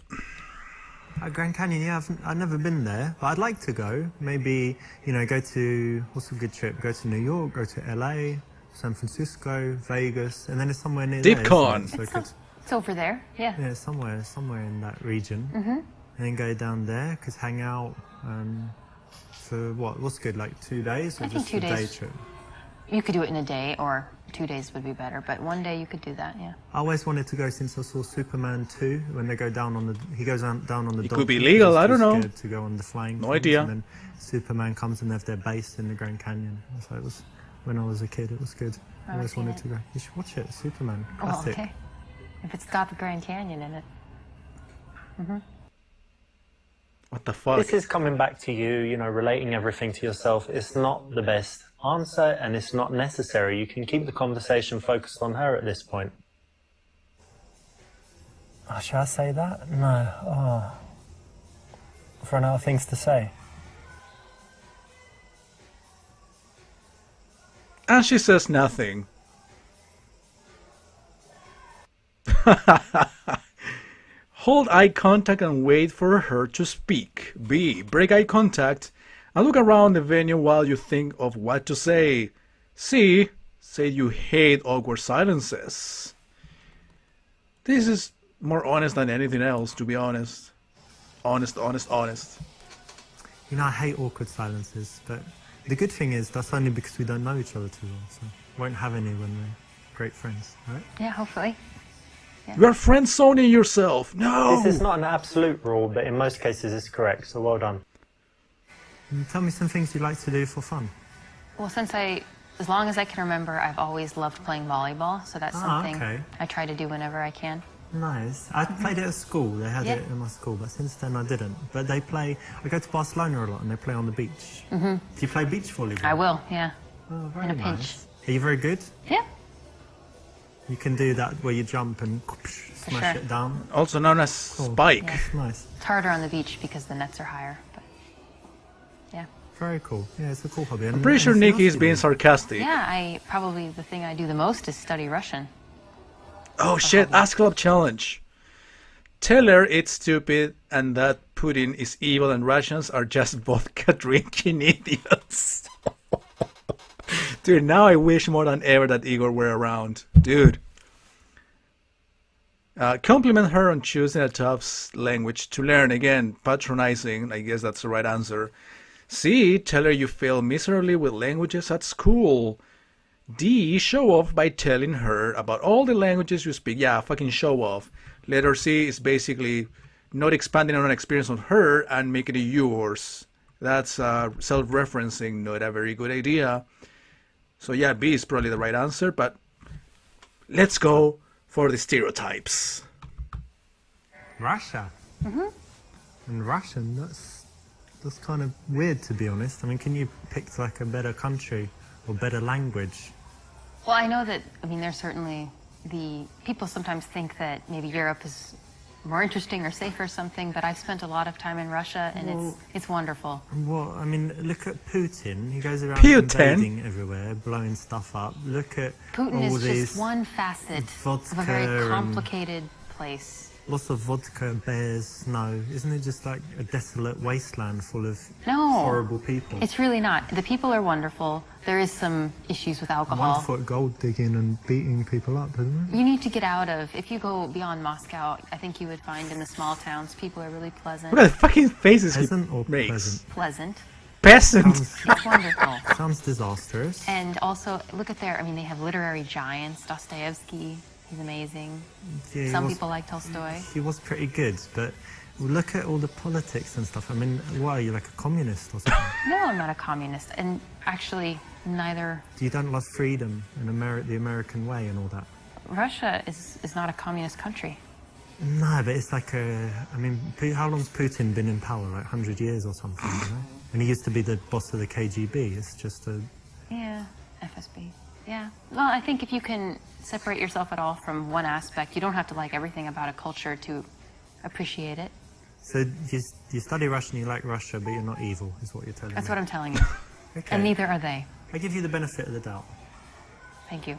Speaker 2: Grand Canyon, yeah, I've never been there, but I'd like to go. Maybe, you know, go to, what's a good trip? Go to New York, go to LA, San Francisco, Vegas, and then it's somewhere near there.
Speaker 1: DeepCon.
Speaker 2: isn't it? So I could,
Speaker 3: It's over there. Yeah.
Speaker 2: yeah, somewhere in that region. And then go down there, cause hang out for what's good, like 2 days? Or
Speaker 3: I think
Speaker 2: just
Speaker 3: 2
Speaker 2: a day
Speaker 3: days.
Speaker 2: trip?
Speaker 3: You could do it in a day, or 2 days would be better. But one day you could do that. Yeah.
Speaker 2: I always wanted to go since I saw Superman 2 when they go down on the he goes down on the
Speaker 1: It
Speaker 2: donkey.
Speaker 1: could be
Speaker 2: He's
Speaker 1: legal,
Speaker 2: too
Speaker 1: I don't know.
Speaker 2: scared to go on the flying
Speaker 1: No
Speaker 2: things,
Speaker 1: idea.
Speaker 2: And then Superman comes and they have their base in the Grand Canyon. So it was when I was a kid. It was good. I always
Speaker 3: seen
Speaker 2: wanted
Speaker 3: it.
Speaker 2: to go. You should watch it. Superman
Speaker 3: Oh,
Speaker 2: classic.
Speaker 3: okay. If it's got the Grand Canyon in it.
Speaker 1: What the fuck?
Speaker 4: This is coming back to you, you know, relating everything to yourself. It's not the best answer, and it's not necessary. You can keep the conversation focused on her at this point. Oh, should I say that? No. Oh. I've run out of things to say.
Speaker 1: And she says nothing. Hold eye contact and wait for her to speak. B. Break eye contact and look around the venue while you think of what to say. C. Say you hate awkward silences. This is more honest than anything else, to be honest. Honest.
Speaker 2: You know, I hate awkward silences, but the good thing is that's only because we don't know each other too well. So won't have any when we're great friends, right?
Speaker 3: Yeah, hopefully.
Speaker 1: You are friend zoning yourself. No.
Speaker 4: This is not an absolute rule, but in most cases it's correct, so well done.
Speaker 2: And tell me some things you like to do for fun.
Speaker 3: Well, as long as I can remember, I've always loved playing volleyball. So that's something
Speaker 2: okay.
Speaker 3: I try to do whenever I can.
Speaker 2: Nice. I played it at school. They had
Speaker 3: Yeah.
Speaker 2: it in my school, but since then I didn't. But they play. I go to Barcelona a lot, and they play on the beach. Do you play beach volleyball?
Speaker 3: I will, yeah.
Speaker 2: Oh, very
Speaker 3: in a
Speaker 2: nice.
Speaker 3: pinch.
Speaker 2: Are you very good?
Speaker 3: Yeah.
Speaker 2: You can do that where you jump and smash
Speaker 3: sure.
Speaker 2: it down.
Speaker 1: Also known as Spike.
Speaker 3: Yeah.
Speaker 2: That's nice.
Speaker 3: It's harder on the beach because the nets are higher. But yeah.
Speaker 2: Very cool. Yeah, it's a cool hobby.
Speaker 1: I'm pretty sure Nikki is being sarcastic.
Speaker 3: Yeah, the thing I do the most is study Russian.
Speaker 1: Oh shit, Ask Club Challenge. Tell her it's stupid and that Putin is evil and Russians are just vodka drinking idiots. Dude, now I wish more than ever that Igor were around. Dude. Compliment her on choosing a tough language to learn. Again, patronizing. I guess that's the right answer. C. Tell her you fail miserably with languages at school. D. Show off by telling her about all the languages you speak. Yeah, fucking show off. Letter C is basically not expanding on an experience on her and making it yours. That's self-referencing, not a very good idea. So yeah, B is probably the right answer, but let's go for the stereotypes.
Speaker 2: Russia. And Russian, that's kind of weird, to be honest. I mean, can you pick like a better country or better language?
Speaker 3: Well, I know that, there's certainly people sometimes think that maybe Europe is more interesting or safe or something, but I've spent a lot of time in Russia, and it's wonderful.
Speaker 2: Well, I mean, look at Putin. He goes around
Speaker 1: Putin?
Speaker 2: invading everywhere, blowing stuff up. Look at
Speaker 3: Putin
Speaker 2: all
Speaker 3: is
Speaker 2: these
Speaker 3: just one facet of a
Speaker 2: vodka
Speaker 3: very
Speaker 2: and-
Speaker 3: complicated place.
Speaker 2: lots of vodka, bears, snow. Isn't it just like a desolate wasteland full of
Speaker 3: No.
Speaker 2: horrible people?
Speaker 3: It's really not. The people are wonderful. There is some issues with alcohol.
Speaker 2: Wonderful at gold digging and beating people up, isn't it?
Speaker 3: You need to get out of, if you go beyond Moscow, I think you would find in the small towns, people are really pleasant.
Speaker 1: Look at the fucking faces he
Speaker 2: Peasant or
Speaker 1: makes.
Speaker 2: pleasant?
Speaker 3: Pleasant.
Speaker 1: Peasant.
Speaker 3: It's wonderful.
Speaker 2: Sounds disastrous.
Speaker 3: And also, look at their, I mean, they have literary giants. Dostoevsky, he's amazing.
Speaker 2: Yeah, he
Speaker 3: Some
Speaker 2: was-
Speaker 3: people like Tolstoy.
Speaker 2: He was pretty good, but look at all the politics and stuff. I mean, what are you, like a communist or something?
Speaker 3: No, I'm not a communist. And actually, neither.
Speaker 2: You don't love freedom and the American way and all that?
Speaker 3: Russia is not a communist country.
Speaker 2: No, but it's like I mean, how long's Putin been in power? Like 100 years or something, you know? And he used to be the boss of the KGB. It's just a...
Speaker 3: Yeah, FSB. Yeah. Well, I think if you can separate yourself at all from one aspect, you don't have to like everything about a culture to appreciate it.
Speaker 2: So you study Russian, you like Russia, but you're not evil, is what you're telling
Speaker 3: That's
Speaker 2: me.
Speaker 3: what I'm telling you.
Speaker 2: Okay.
Speaker 3: And neither are they.
Speaker 2: I give you the benefit of the doubt.
Speaker 3: Thank you.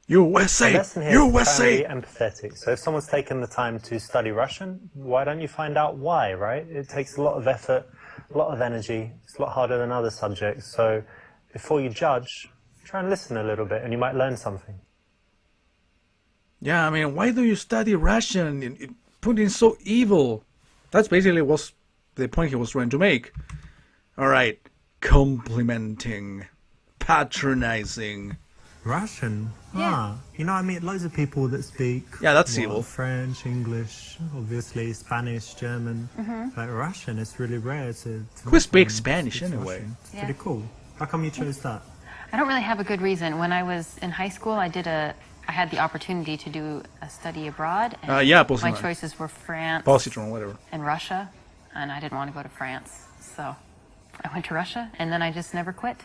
Speaker 4: The
Speaker 1: USA!
Speaker 4: lesson here is to try
Speaker 1: USA!
Speaker 4: and be empathetic. So if someone's taken the time to study Russian, why don't you find out why, right? It takes a lot of effort, a lot of energy. It's a lot harder than other subjects. So before you judge, try and listen a little bit and you might learn something.
Speaker 1: Yeah, I mean, why do you study Russian? Putin's so evil. That's basically was the point he was trying to make. Alright, complimenting, patronizing.
Speaker 2: Russian?
Speaker 3: Yeah.
Speaker 2: Ah, you know, I meet loads of people that speak...
Speaker 1: Yeah, that's evil.
Speaker 2: French, English, obviously Spanish, German. But Russian, it's really rare to
Speaker 1: Who speaks
Speaker 2: someone
Speaker 1: Spanish
Speaker 2: speaks
Speaker 1: anyway?
Speaker 2: Russian. It's
Speaker 3: Yeah.
Speaker 2: pretty cool. How come you chose that?
Speaker 3: I don't really have a good reason. When I was in high school, I had the opportunity to do a study abroad. And
Speaker 1: yeah,
Speaker 3: my
Speaker 1: positron.
Speaker 3: choices were France
Speaker 1: Positron, whatever.
Speaker 3: and Russia, and I didn't want to go to France. So I went to Russia, and then I just never quit.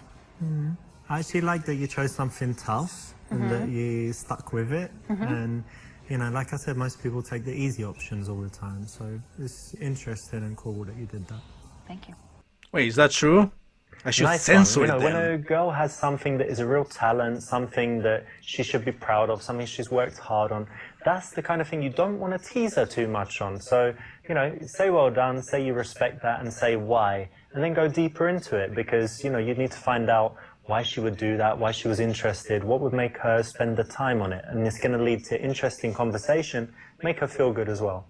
Speaker 2: I actually like that you chose something tough and that you stuck with it. And, you know, like I said, most people take the easy options all the time. So it's interesting and cool that you did that.
Speaker 3: Thank you.
Speaker 1: Wait, is that true? I should
Speaker 4: Nice
Speaker 1: censor
Speaker 4: one.
Speaker 1: it
Speaker 4: When
Speaker 1: then.
Speaker 4: a girl has something that is a real talent, something that she should be proud of, something she's worked hard on, that's the kind of thing you don't want to tease her too much on. So, you know, say well done, say you respect that, and say why, and then go deeper into it, because, you know, you need to find out why she would do that, why she was interested, what would make her spend the time on it, and it's going to lead to interesting conversation, make her feel good as well.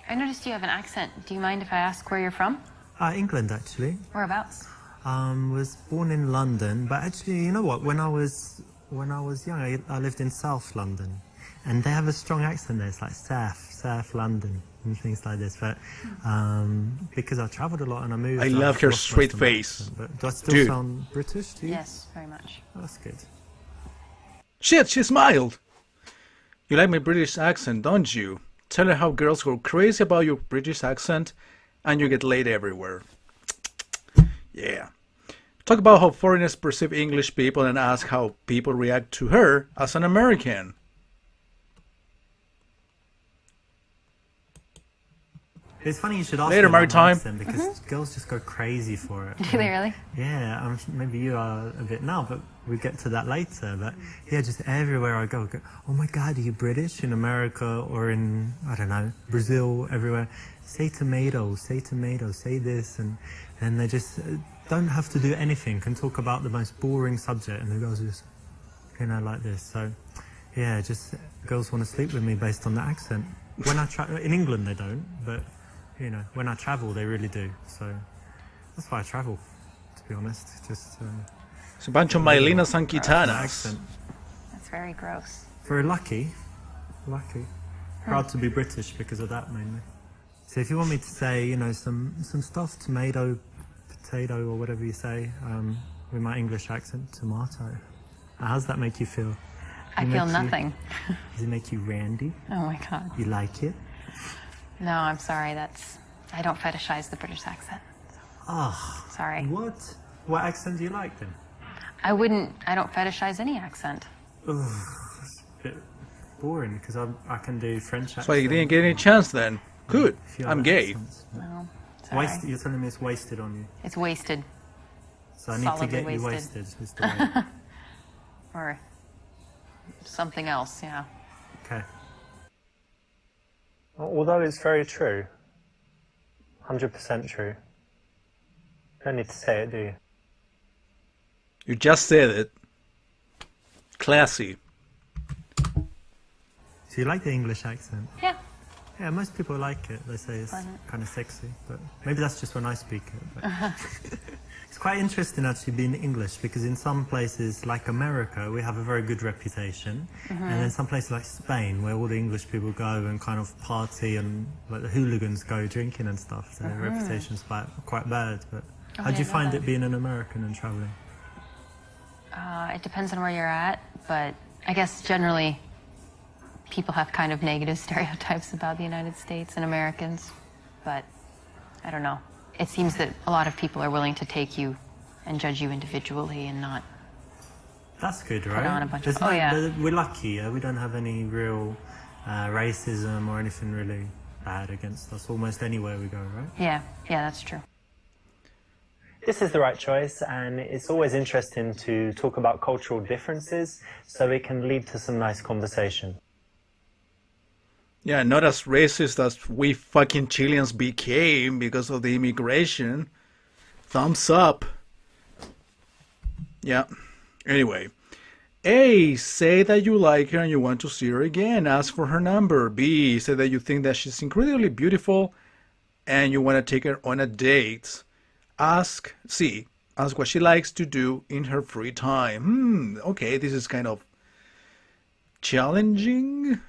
Speaker 3: I noticed you have an accent. Do you mind if I ask where you're from?
Speaker 2: England, actually.
Speaker 3: Whereabouts?
Speaker 2: Was born in London, but actually, you know what? When I was young, I lived in South London, and they have a strong accent there. It's like South London and things like this. But because I travelled a lot and I moved,
Speaker 1: I
Speaker 2: I've
Speaker 1: love her
Speaker 2: lost
Speaker 1: straight
Speaker 2: most of my
Speaker 1: face.
Speaker 2: accent. But do I still
Speaker 1: Dude.
Speaker 2: sound British to you?
Speaker 3: Yes, very much.
Speaker 2: Oh, that's good.
Speaker 1: Shit, she smiled. You like my British accent, don't you? Tell her how girls go crazy about your British accent and you get laid everywhere. Yeah. Talk about how foreigners perceive English people and ask how people react to her as an American.
Speaker 2: It's funny you should ask
Speaker 1: Later,
Speaker 2: me about my
Speaker 1: Maritime.
Speaker 2: accent because girls just go crazy for it.
Speaker 3: Do they really?
Speaker 2: Yeah, maybe you are a bit now, but we'll get to that later. But yeah, just everywhere I go, oh my God, are you British? In America or in, I don't know, Brazil, everywhere. Say tomato, say this. And they just don't have to do anything, can talk about the most boring subject. And the girls just, you know, like this. So yeah, just girls want to sleep with me based on the accent. When I in England they don't, but you know, when I travel, they really do. So that's why I travel, to be honest. Just
Speaker 1: Es un Pancho Mailinas
Speaker 2: the
Speaker 1: Sanquitanas.
Speaker 2: accent.
Speaker 3: That's very gross.
Speaker 2: Very lucky. Proud to be British because of that mainly. So if you want me to say, you know, some stuff, tomato, potato, or whatever you say, with my English accent, tomato. How's that make you feel?
Speaker 3: I
Speaker 2: It
Speaker 3: feel
Speaker 2: makes you-
Speaker 3: nothing.
Speaker 2: Does it make you randy?
Speaker 3: Oh my God.
Speaker 2: You like it?
Speaker 3: No, I'm sorry. I don't fetishize the British accent.
Speaker 2: Ah,
Speaker 3: Sorry.
Speaker 2: what? What accent do you like then?
Speaker 3: I don't fetishize any accent.
Speaker 2: Ugh, it's a bit boring because I can do French accent.
Speaker 1: So you didn't get any chance then. Good.
Speaker 2: If you
Speaker 1: I'm
Speaker 2: have
Speaker 1: gay.
Speaker 2: accents.
Speaker 3: No, sorry.
Speaker 2: You're telling me it's wasted on you.
Speaker 3: It's wasted.
Speaker 2: So I need to
Speaker 3: Solidly
Speaker 2: get you
Speaker 3: wasted.
Speaker 2: wasted. Is the way.
Speaker 3: Or something else, yeah.
Speaker 2: Okay.
Speaker 4: Although it's very true. 100% true. You don't need to say it, do you?
Speaker 1: You just said it. Classy.
Speaker 2: So you like the English accent?
Speaker 3: Yeah.
Speaker 2: Yeah, most people like it. They say it's
Speaker 3: Fun.
Speaker 2: kind of sexy, but maybe that's just when I speak it. But it's quite interesting actually being English because in some places like America, we have a very good reputation, and in some places like Spain, where all the English people go and kind of party and like the hooligans go drinking and stuff, their reputation's quite bad. But how do you find it being an American and traveling?
Speaker 3: It depends on where you're at, but I guess generally people have kind of negative stereotypes about the United States and Americans, but I don't know. It seems that a lot of people are willing to take you and judge you individually and not.
Speaker 2: That's good, right?
Speaker 3: on a bunch of-
Speaker 2: There's
Speaker 3: oh, yeah.
Speaker 2: We're lucky, yeah? We don't have any real racism or anything really bad against us almost anywhere we go, right?
Speaker 3: Yeah, that's true.
Speaker 4: This is the right choice, and it's always interesting to talk about cultural differences so it can lead to some nice conversation.
Speaker 1: Yeah, not as racist as we fucking Chileans became because of the immigration. Thumbs up. Yeah. Anyway. A, say that you like her and you want to see her again. Ask for her number. B, say that you think that she's incredibly beautiful and you want to take her on a date. C, ask what she likes to do in her free time. Okay, this is kind of challenging.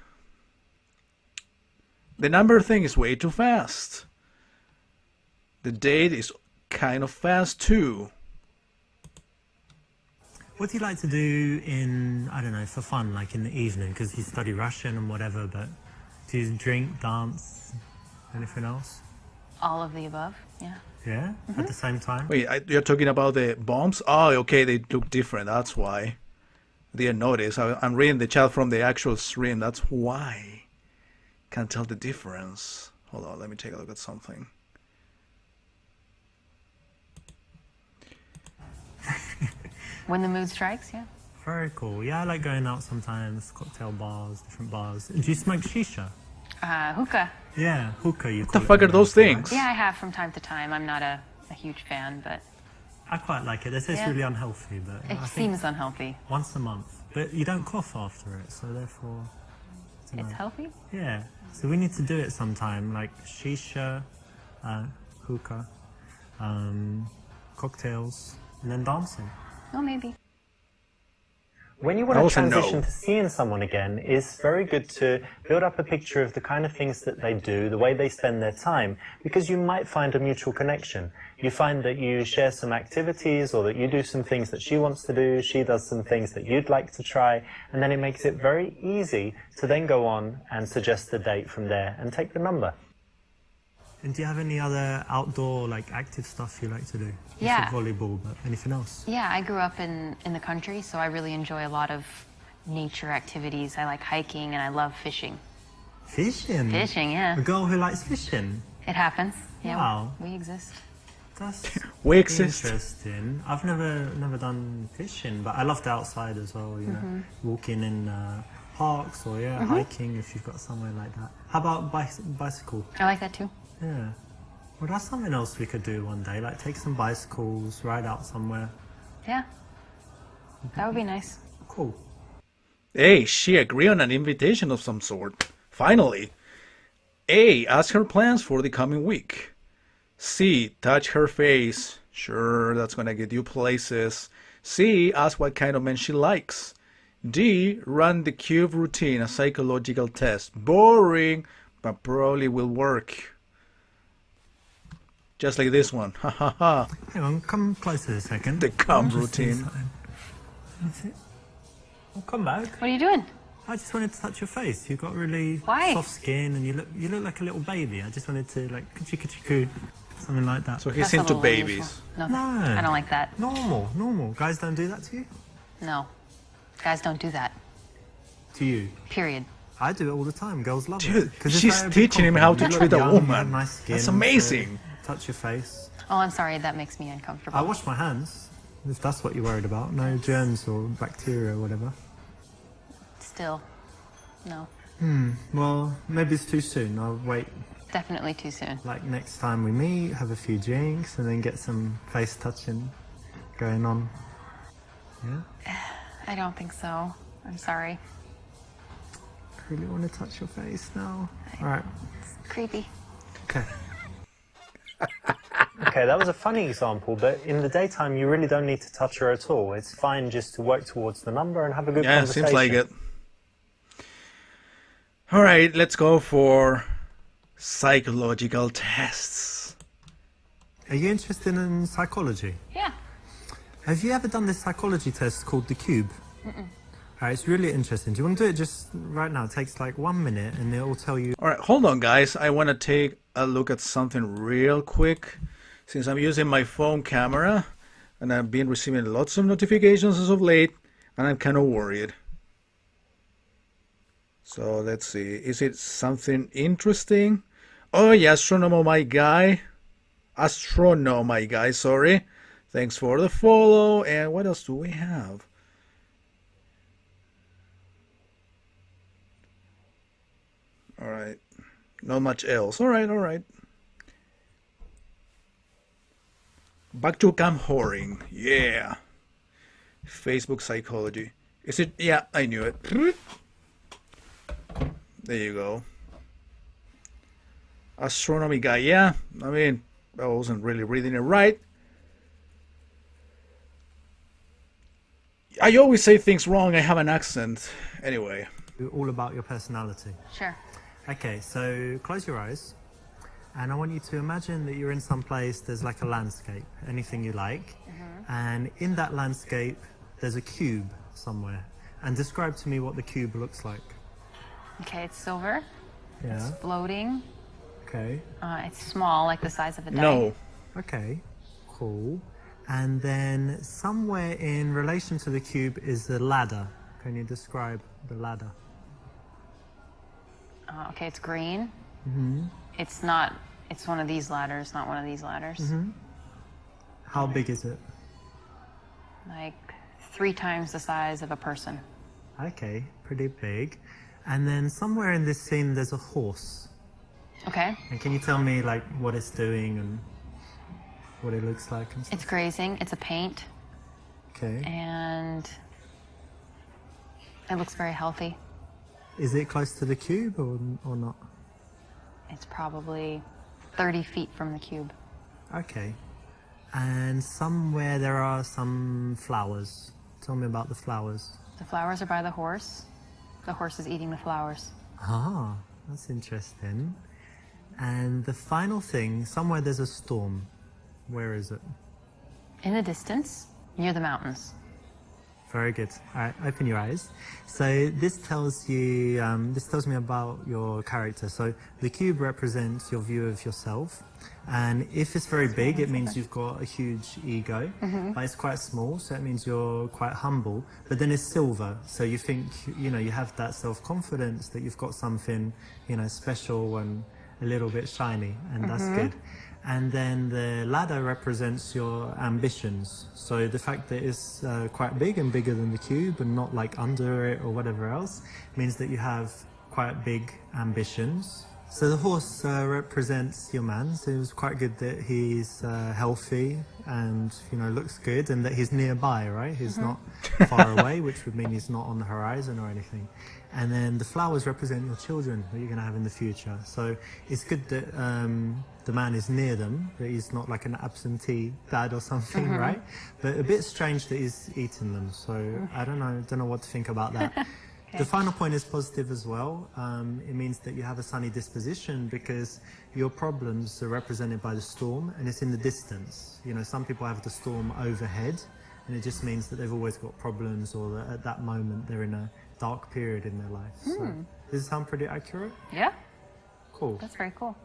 Speaker 1: The number thing is way too fast. The date is kind of fast too.
Speaker 2: What do you like to do in, I don't know, for fun, like in the evening? Because you study Russian and whatever, but do you drink, dance, anything else?
Speaker 3: All of the above, yeah.
Speaker 2: Yeah? At the same time?
Speaker 1: Wait, you're talking about the bombs? Oh, okay, they look different. That's why. Didn't notice. I'm reading the chat from the actual stream. That's why. Can't tell the difference. Hold on, let me take a look at something.
Speaker 3: When the mood strikes, yeah.
Speaker 2: Very cool. Yeah, I like going out sometimes, cocktail bars, different bars. Do you smoke shisha?
Speaker 3: Hookah.
Speaker 2: Yeah, hookah you
Speaker 1: What
Speaker 2: call
Speaker 1: the
Speaker 2: it
Speaker 1: fuck
Speaker 2: in
Speaker 1: are those
Speaker 2: America, right?
Speaker 1: things?
Speaker 3: Yeah, I have from time to time. I'm not a huge fan, but
Speaker 2: I quite like it. They say it's
Speaker 3: Yeah.
Speaker 2: really unhealthy, but
Speaker 3: it
Speaker 2: I think
Speaker 3: seems unhealthy.
Speaker 2: once a month. But you don't cough after it, so therefore, I don't
Speaker 3: It's
Speaker 2: know.
Speaker 3: healthy?
Speaker 2: Yeah. So we need to do it sometime, like shisha, hookah, cocktails, and then dancing.
Speaker 3: Oh, maybe.
Speaker 4: When you want
Speaker 1: I
Speaker 4: to
Speaker 1: also
Speaker 4: transition
Speaker 1: know.
Speaker 4: to seeing someone again, it's very good to build up a picture of the kind of things that they do, the way they spend their time, because you might find a mutual connection. You find that you share some activities or that you do some things that she wants to do, she does some things that you'd like to try, and then it makes it very easy to then go on and suggest the date from there and take the number.
Speaker 2: And do you have any other outdoor, like, active stuff you like to do? You
Speaker 3: Yeah.
Speaker 2: said volleyball, but anything else?
Speaker 3: Yeah, I grew up in the country, so I really enjoy a lot of nature activities. I like hiking and I love fishing.
Speaker 2: Fishing?
Speaker 3: Fishing, yeah.
Speaker 2: A girl who likes fishing?
Speaker 3: It happens. Yeah,
Speaker 2: Wow.
Speaker 3: we exist.
Speaker 2: That's
Speaker 1: We exist.
Speaker 2: interesting. I've never done fishing, but I love the outside as well, you know, walking in parks or, hiking if you've got somewhere like that. How about bicycle?
Speaker 3: I like that too.
Speaker 2: Yeah. Well, that's something else we could do one day, like take some bicycles, ride out somewhere.
Speaker 3: Yeah. That would be nice.
Speaker 2: Cool.
Speaker 1: Hey, she agreed on an invitation of some sort. Finally. A, ask her plans for the coming week. C, touch her face. Sure, that's gonna get you places. C, ask what kind of men she likes. D, run the cube routine, a psychological test. Boring, but probably will work. Just like this one. Ha ha ha.
Speaker 2: Hang on, come closer a second.
Speaker 1: The cum
Speaker 2: I'll just do
Speaker 1: routine.
Speaker 2: something. That's it. I'll come back.
Speaker 3: What are you doing?
Speaker 2: I just wanted to touch your face. You've got really
Speaker 3: Why?
Speaker 2: soft skin and you look like a little baby. I just wanted to like coo something like that.
Speaker 1: So he's
Speaker 3: That's a
Speaker 1: into
Speaker 3: little
Speaker 1: babies.
Speaker 3: unusual. No,
Speaker 2: No.
Speaker 3: I don't like that.
Speaker 2: Normal. Guys don't do that to you?
Speaker 3: No. Guys don't do that.
Speaker 2: To you?
Speaker 3: Period.
Speaker 2: I do it all the time. Girls love
Speaker 1: Dude,
Speaker 2: it. 'Cause it's
Speaker 1: she's
Speaker 2: like a big
Speaker 1: teaching him how to
Speaker 2: compliment. You
Speaker 1: treat
Speaker 2: look
Speaker 1: a
Speaker 2: young, you
Speaker 1: woman.
Speaker 2: have nice skin,
Speaker 1: That's
Speaker 2: so
Speaker 1: amazing.
Speaker 2: touch your face.
Speaker 3: Oh, I'm sorry, that makes me uncomfortable.
Speaker 2: I wash my hands, if that's what you're worried about. No germs or bacteria or whatever.
Speaker 3: Still, no.
Speaker 2: Well, maybe it's too soon. I'll wait,
Speaker 3: Definitely too soon.
Speaker 2: like, next time we meet, have a few drinks, and then get some face touching going on. Yeah?
Speaker 3: I don't think so. I'm sorry.
Speaker 2: Really want to touch your face now? Alright,
Speaker 3: Creepy.
Speaker 2: okay.
Speaker 4: Okay, that was a funny example, but in the daytime, you really don't need to touch her at all. It's fine just to work towards the number and have a good
Speaker 1: Yeah,
Speaker 4: conversation.
Speaker 1: seems like it. All right, let's go for psychological tests.
Speaker 2: Are you interested in psychology?
Speaker 3: Yeah.
Speaker 2: Have you ever done this psychology test called the Cube? Alright, it's really interesting. Do you want to do it just right now? It takes like 1 minute and it will tell you.
Speaker 1: All right, hold on, guys. I want to take a look at something real quick. Since I'm using my phone camera and I've been receiving lots of notifications as of late, and I'm kind of worried. So let's see. Is it something interesting? Oh, yeah, Astronomo, my guy. Astronomo, my guy, sorry. Thanks for the follow. And what else do we have? All right. Not much else. All right, all right. Back to camp whoring. Yeah. Facebook psychology. Is it? Yeah, I knew it. There you go. Astronomy guy. Yeah, I mean, I wasn't really reading it right. I always say things wrong. I have an accent. Anyway.
Speaker 2: All about your personality.
Speaker 3: Sure.
Speaker 2: Okay, so close your eyes. And I want you to imagine that you're in some place, there's like a landscape, anything you like. And in that landscape, there's a cube somewhere. And describe to me what the cube looks like.
Speaker 3: Okay, it's silver.
Speaker 2: Yeah.
Speaker 3: It's floating.
Speaker 2: Okay.
Speaker 3: It's small, like the size of a die.
Speaker 1: No.
Speaker 2: Okay. Cool. And then somewhere in relation to the cube is the ladder. Can you describe the ladder?
Speaker 3: Okay, it's green. It's not. It's one of these ladders, not one of these ladders.
Speaker 2: How big is it?
Speaker 3: Like 3 times the size of a person.
Speaker 2: Okay, pretty big. And then somewhere in this scene there's a horse.
Speaker 3: Okay.
Speaker 2: And can you tell me like what it's doing and what it looks like and stuff?
Speaker 3: It's grazing. It's a paint,
Speaker 2: Okay.
Speaker 3: and it looks very healthy.
Speaker 2: Is it close to the cube or not?
Speaker 3: It's probably 30 feet from the cube.
Speaker 2: Okay. And somewhere there are some flowers. Tell me about the flowers.
Speaker 3: The flowers are by the horse. The horse is eating the flowers.
Speaker 2: Ah, that's interesting. And the final thing, somewhere there's a storm. Where is it?
Speaker 3: In the distance, near the mountains.
Speaker 2: Very good. All right, open your eyes. So this tells you, this tells me about your character. So the cube represents your view of yourself. And if it's very big, it means you've got a huge ego. But it's quite small, so it means you're quite humble. But then it's silver, so you think, you know, you have that self-confidence that you've got something, you know, special and a little bit shiny, and that's good. And then the ladder represents your ambitions. So the fact that it's quite big and bigger than the cube and not like under it or whatever else means that you have quite big ambitions. So the horse represents your man. So it was quite good that he's healthy and, you know, looks good, and that he's nearby, right? He's not far away, which would mean he's not on the horizon or anything. And then the flowers represent your children that you're going to have in the future. So it's good that the man is near them, that he's not like an absentee dad or something, right? But a bit strange that he's eating them. So I don't know what to think about that. The final point is positive as well. It means that you have a sunny disposition because your problems are represented by the storm, and it's in the distance. You know, some people have the storm overhead, and it just means that they've always got problems, or that at that moment they're in a dark period in their life. So, does it sound pretty accurate?
Speaker 3: Yeah,
Speaker 2: Cool.
Speaker 3: that's very cool.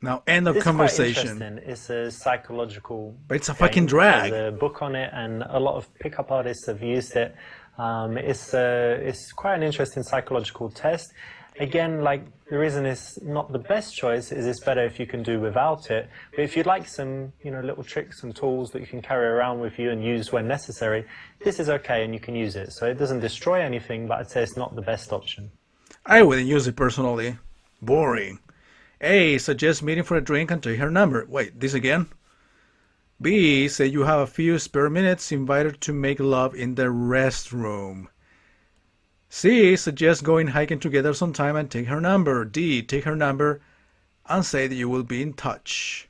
Speaker 1: Now, end of
Speaker 4: It's quite
Speaker 1: conversation.
Speaker 4: interesting. It's a psychological.
Speaker 1: But it's a
Speaker 4: game.
Speaker 1: fucking drag.
Speaker 4: There's a book on it, and a lot of pickup artists have used it. It's quite an interesting psychological test. Again, like the reason it's not the best choice is it's better if you can do without it. But if you'd like some, little tricks and tools that you can carry around with you and use when necessary, this is okay and you can use it. So it doesn't destroy anything, but I'd say it's not the best option.
Speaker 1: I wouldn't use it personally. Boring. A. Suggest meeting for a drink and take her number. Wait, this again? B. Say you have a few spare minutes, invite her to make love in the restroom. C. Suggest going hiking together sometime and take her number. D. Take her number and say that you will be in touch.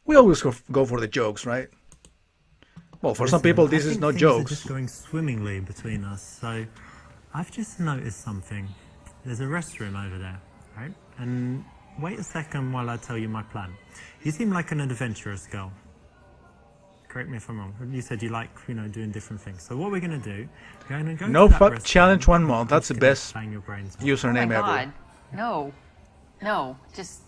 Speaker 1: We always go for the jokes, right? Well, for some people, this is no
Speaker 2: things
Speaker 1: jokes.
Speaker 2: Are just going swimmingly between us. So I've just noticed something. There's a restroom over there, right? And wait a second while I tell you my plan. You seem like an adventurous girl. Correct me if I'm wrong. You said you like, doing different things. So what we're going to do, we're going to go
Speaker 1: No
Speaker 2: to that
Speaker 1: fuck
Speaker 2: restaurant.
Speaker 1: challenge 1 month. That's the
Speaker 2: Just gonna
Speaker 1: best
Speaker 2: bang your brains out.
Speaker 3: Oh my
Speaker 1: username ever.
Speaker 3: God. No, just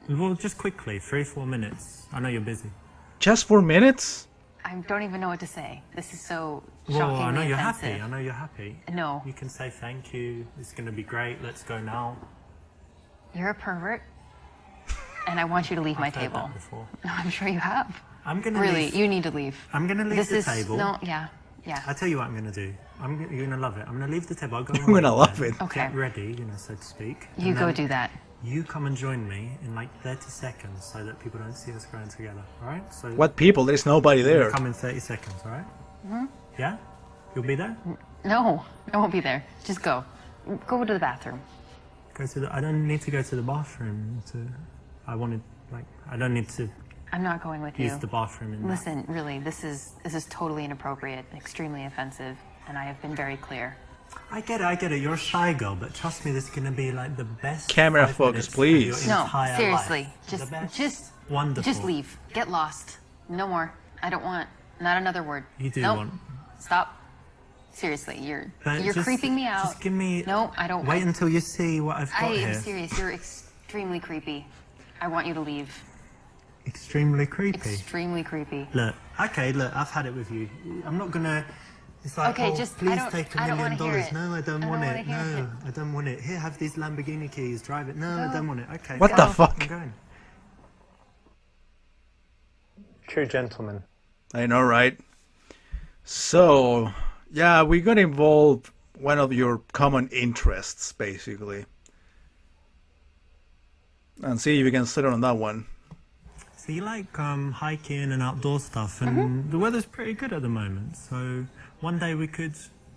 Speaker 2: Well, just quickly, 3-4 minutes. I know you're busy.
Speaker 1: Just 4 minutes?
Speaker 3: I don't even know what to say. This is so
Speaker 2: Well,
Speaker 3: shockingly
Speaker 2: I know you're
Speaker 3: offensive.
Speaker 2: happy. I know you're happy.
Speaker 3: No.
Speaker 2: You can say thank you. It's going to be great. Let's go now.
Speaker 3: You're a pervert, and I want you to leave my
Speaker 2: I've heard
Speaker 3: table.
Speaker 2: that before.
Speaker 3: I'm sure you have.
Speaker 2: I'm going to
Speaker 3: Really,
Speaker 2: leave.
Speaker 3: you need to leave.
Speaker 2: I'm going to leave
Speaker 3: This
Speaker 2: the
Speaker 3: is
Speaker 2: table.
Speaker 3: no, yeah.
Speaker 2: I tell you what I'm going to do. You're going to love it. I'm going to leave the table. I'll go.
Speaker 1: I'm gonna love it.
Speaker 3: Okay.
Speaker 2: Get ready, so to speak.
Speaker 3: You
Speaker 2: and
Speaker 3: go
Speaker 2: then
Speaker 3: do that.
Speaker 2: You come and join me in like 30 seconds so that people don't see us going together. All right? So
Speaker 1: What people? There's nobody there.
Speaker 2: come in 30 seconds. All right? Mm-hmm. Yeah. You'll be there.
Speaker 3: No, I won't be there. Just go. Go to the bathroom.
Speaker 2: Go to the. I don't need to go to the bathroom. I don't need to
Speaker 3: I'm not going with you.
Speaker 2: use the bathroom in that.
Speaker 3: Listen, really, this is totally inappropriate, extremely offensive, and I have been very clear.
Speaker 2: I get it. You're a shy girl, but trust me, this is gonna be like the best.
Speaker 1: Camera
Speaker 2: 5
Speaker 1: focus,
Speaker 2: minutes of
Speaker 1: please.
Speaker 2: your
Speaker 3: No,
Speaker 2: entire
Speaker 3: seriously,
Speaker 2: life. The best.
Speaker 3: just
Speaker 2: Wonderful.
Speaker 3: leave. Get lost. No more. I don't want. Not another word.
Speaker 2: You do
Speaker 3: Nope.
Speaker 2: want.
Speaker 3: Stop. Seriously,
Speaker 2: But
Speaker 3: you're
Speaker 2: just-
Speaker 3: creeping me out.
Speaker 2: Just give me.
Speaker 3: No, I don't.
Speaker 2: Wait until you see what I've got
Speaker 3: I
Speaker 2: here.
Speaker 3: am serious. You're extremely creepy. I want you to leave.
Speaker 2: Extremely creepy.
Speaker 3: Extremely creepy.
Speaker 2: Look, I've had it with you. I'm not gonna. It's like,
Speaker 3: Okay,
Speaker 2: oh,
Speaker 3: just- I
Speaker 2: please
Speaker 3: don't-
Speaker 2: take $1
Speaker 3: I don't
Speaker 2: million.
Speaker 3: wanna hear it.
Speaker 2: No, I don't
Speaker 3: I
Speaker 2: want
Speaker 3: don't
Speaker 2: it.
Speaker 3: wanna hear
Speaker 2: No, I don't want it. Here, have these Lamborghini keys. Drive it. No, I
Speaker 3: No.
Speaker 2: don't want it. Okay.
Speaker 1: What
Speaker 2: go.
Speaker 1: the fuck?
Speaker 2: I'm going.
Speaker 4: True gentleman.
Speaker 1: I know, right? So, yeah, we're gonna involve one of your common interests, basically. And see if you can settle on that one.
Speaker 2: So you like hiking and outdoor stuff, and the weather's pretty good at the moment. So one day we could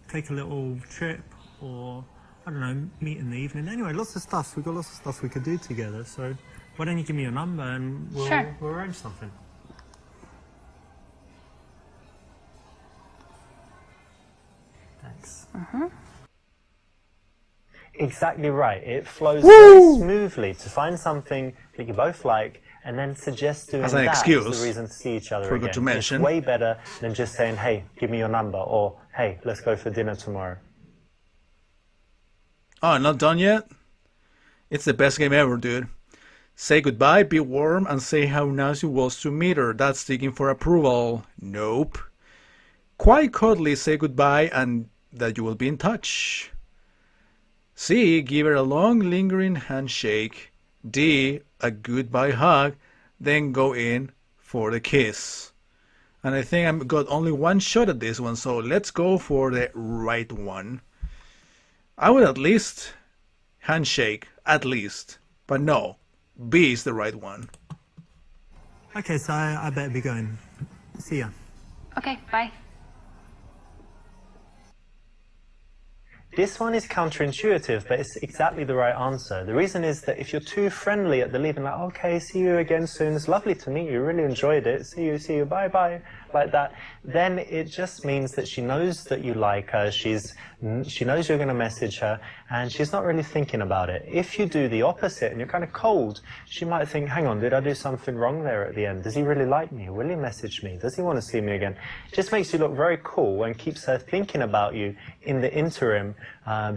Speaker 2: take a little trip, or I don't know, meet in the evening. Anyway, lots of stuff. We've got lots of stuff we could do together. So why don't you give me your number and we'll
Speaker 3: Sure.
Speaker 2: arrange something. Thanks.
Speaker 4: Exactly right. It flows very smoothly to find something that you both like and then suggest doing
Speaker 1: As an
Speaker 4: that
Speaker 1: excuse,
Speaker 4: as the reason to see each other
Speaker 1: forgot
Speaker 4: again.
Speaker 1: to mention.
Speaker 4: It's way better than just saying, hey, give me your number, or hey, let's go for dinner tomorrow.
Speaker 1: Oh, not done yet? It's the best game ever, dude. Say goodbye, be warm, and say how nice it was to meet her. That's seeking for approval. Nope. Quite cuddly, say goodbye and that you will be in touch. C. Give her a long, lingering handshake. D. A goodbye hug. Then go in for the kiss. And I think I've got only one shot at this one, so let's go for the right one. I would at least handshake, at least. But no, B is the right one.
Speaker 2: Okay, so I better be going. See ya.
Speaker 3: Okay, bye.
Speaker 4: This one is counterintuitive, but it's exactly the right answer. The reason is that if you're too friendly at the leaving, like, okay, see you again soon, it's lovely to meet you, really enjoyed it, see you, bye, like that, then it just means that she knows that you like her, she knows you're going to message her, and she's not really thinking about it. If you do the opposite and you're kind of cold, she might think, hang on, did I do something wrong there at the end? Does he really like me? Will he message me? Does he want to see me again? It just makes you look very cool and keeps her thinking about you in the interim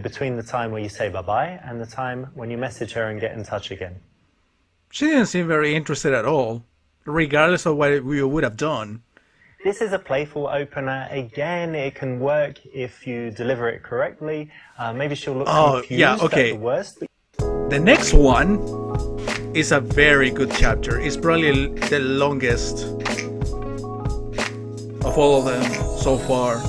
Speaker 4: between the time where you say bye-bye and the time when you message her and get in touch again.
Speaker 1: She didn't seem very interested at all, regardless of what you would have done.
Speaker 4: This is a playful opener. Again, it can work if you deliver it correctly. Maybe she'll look confused
Speaker 1: yeah, okay.
Speaker 4: at the worst.
Speaker 1: The next one is a very good chapter. It's probably the longest of all of them so far.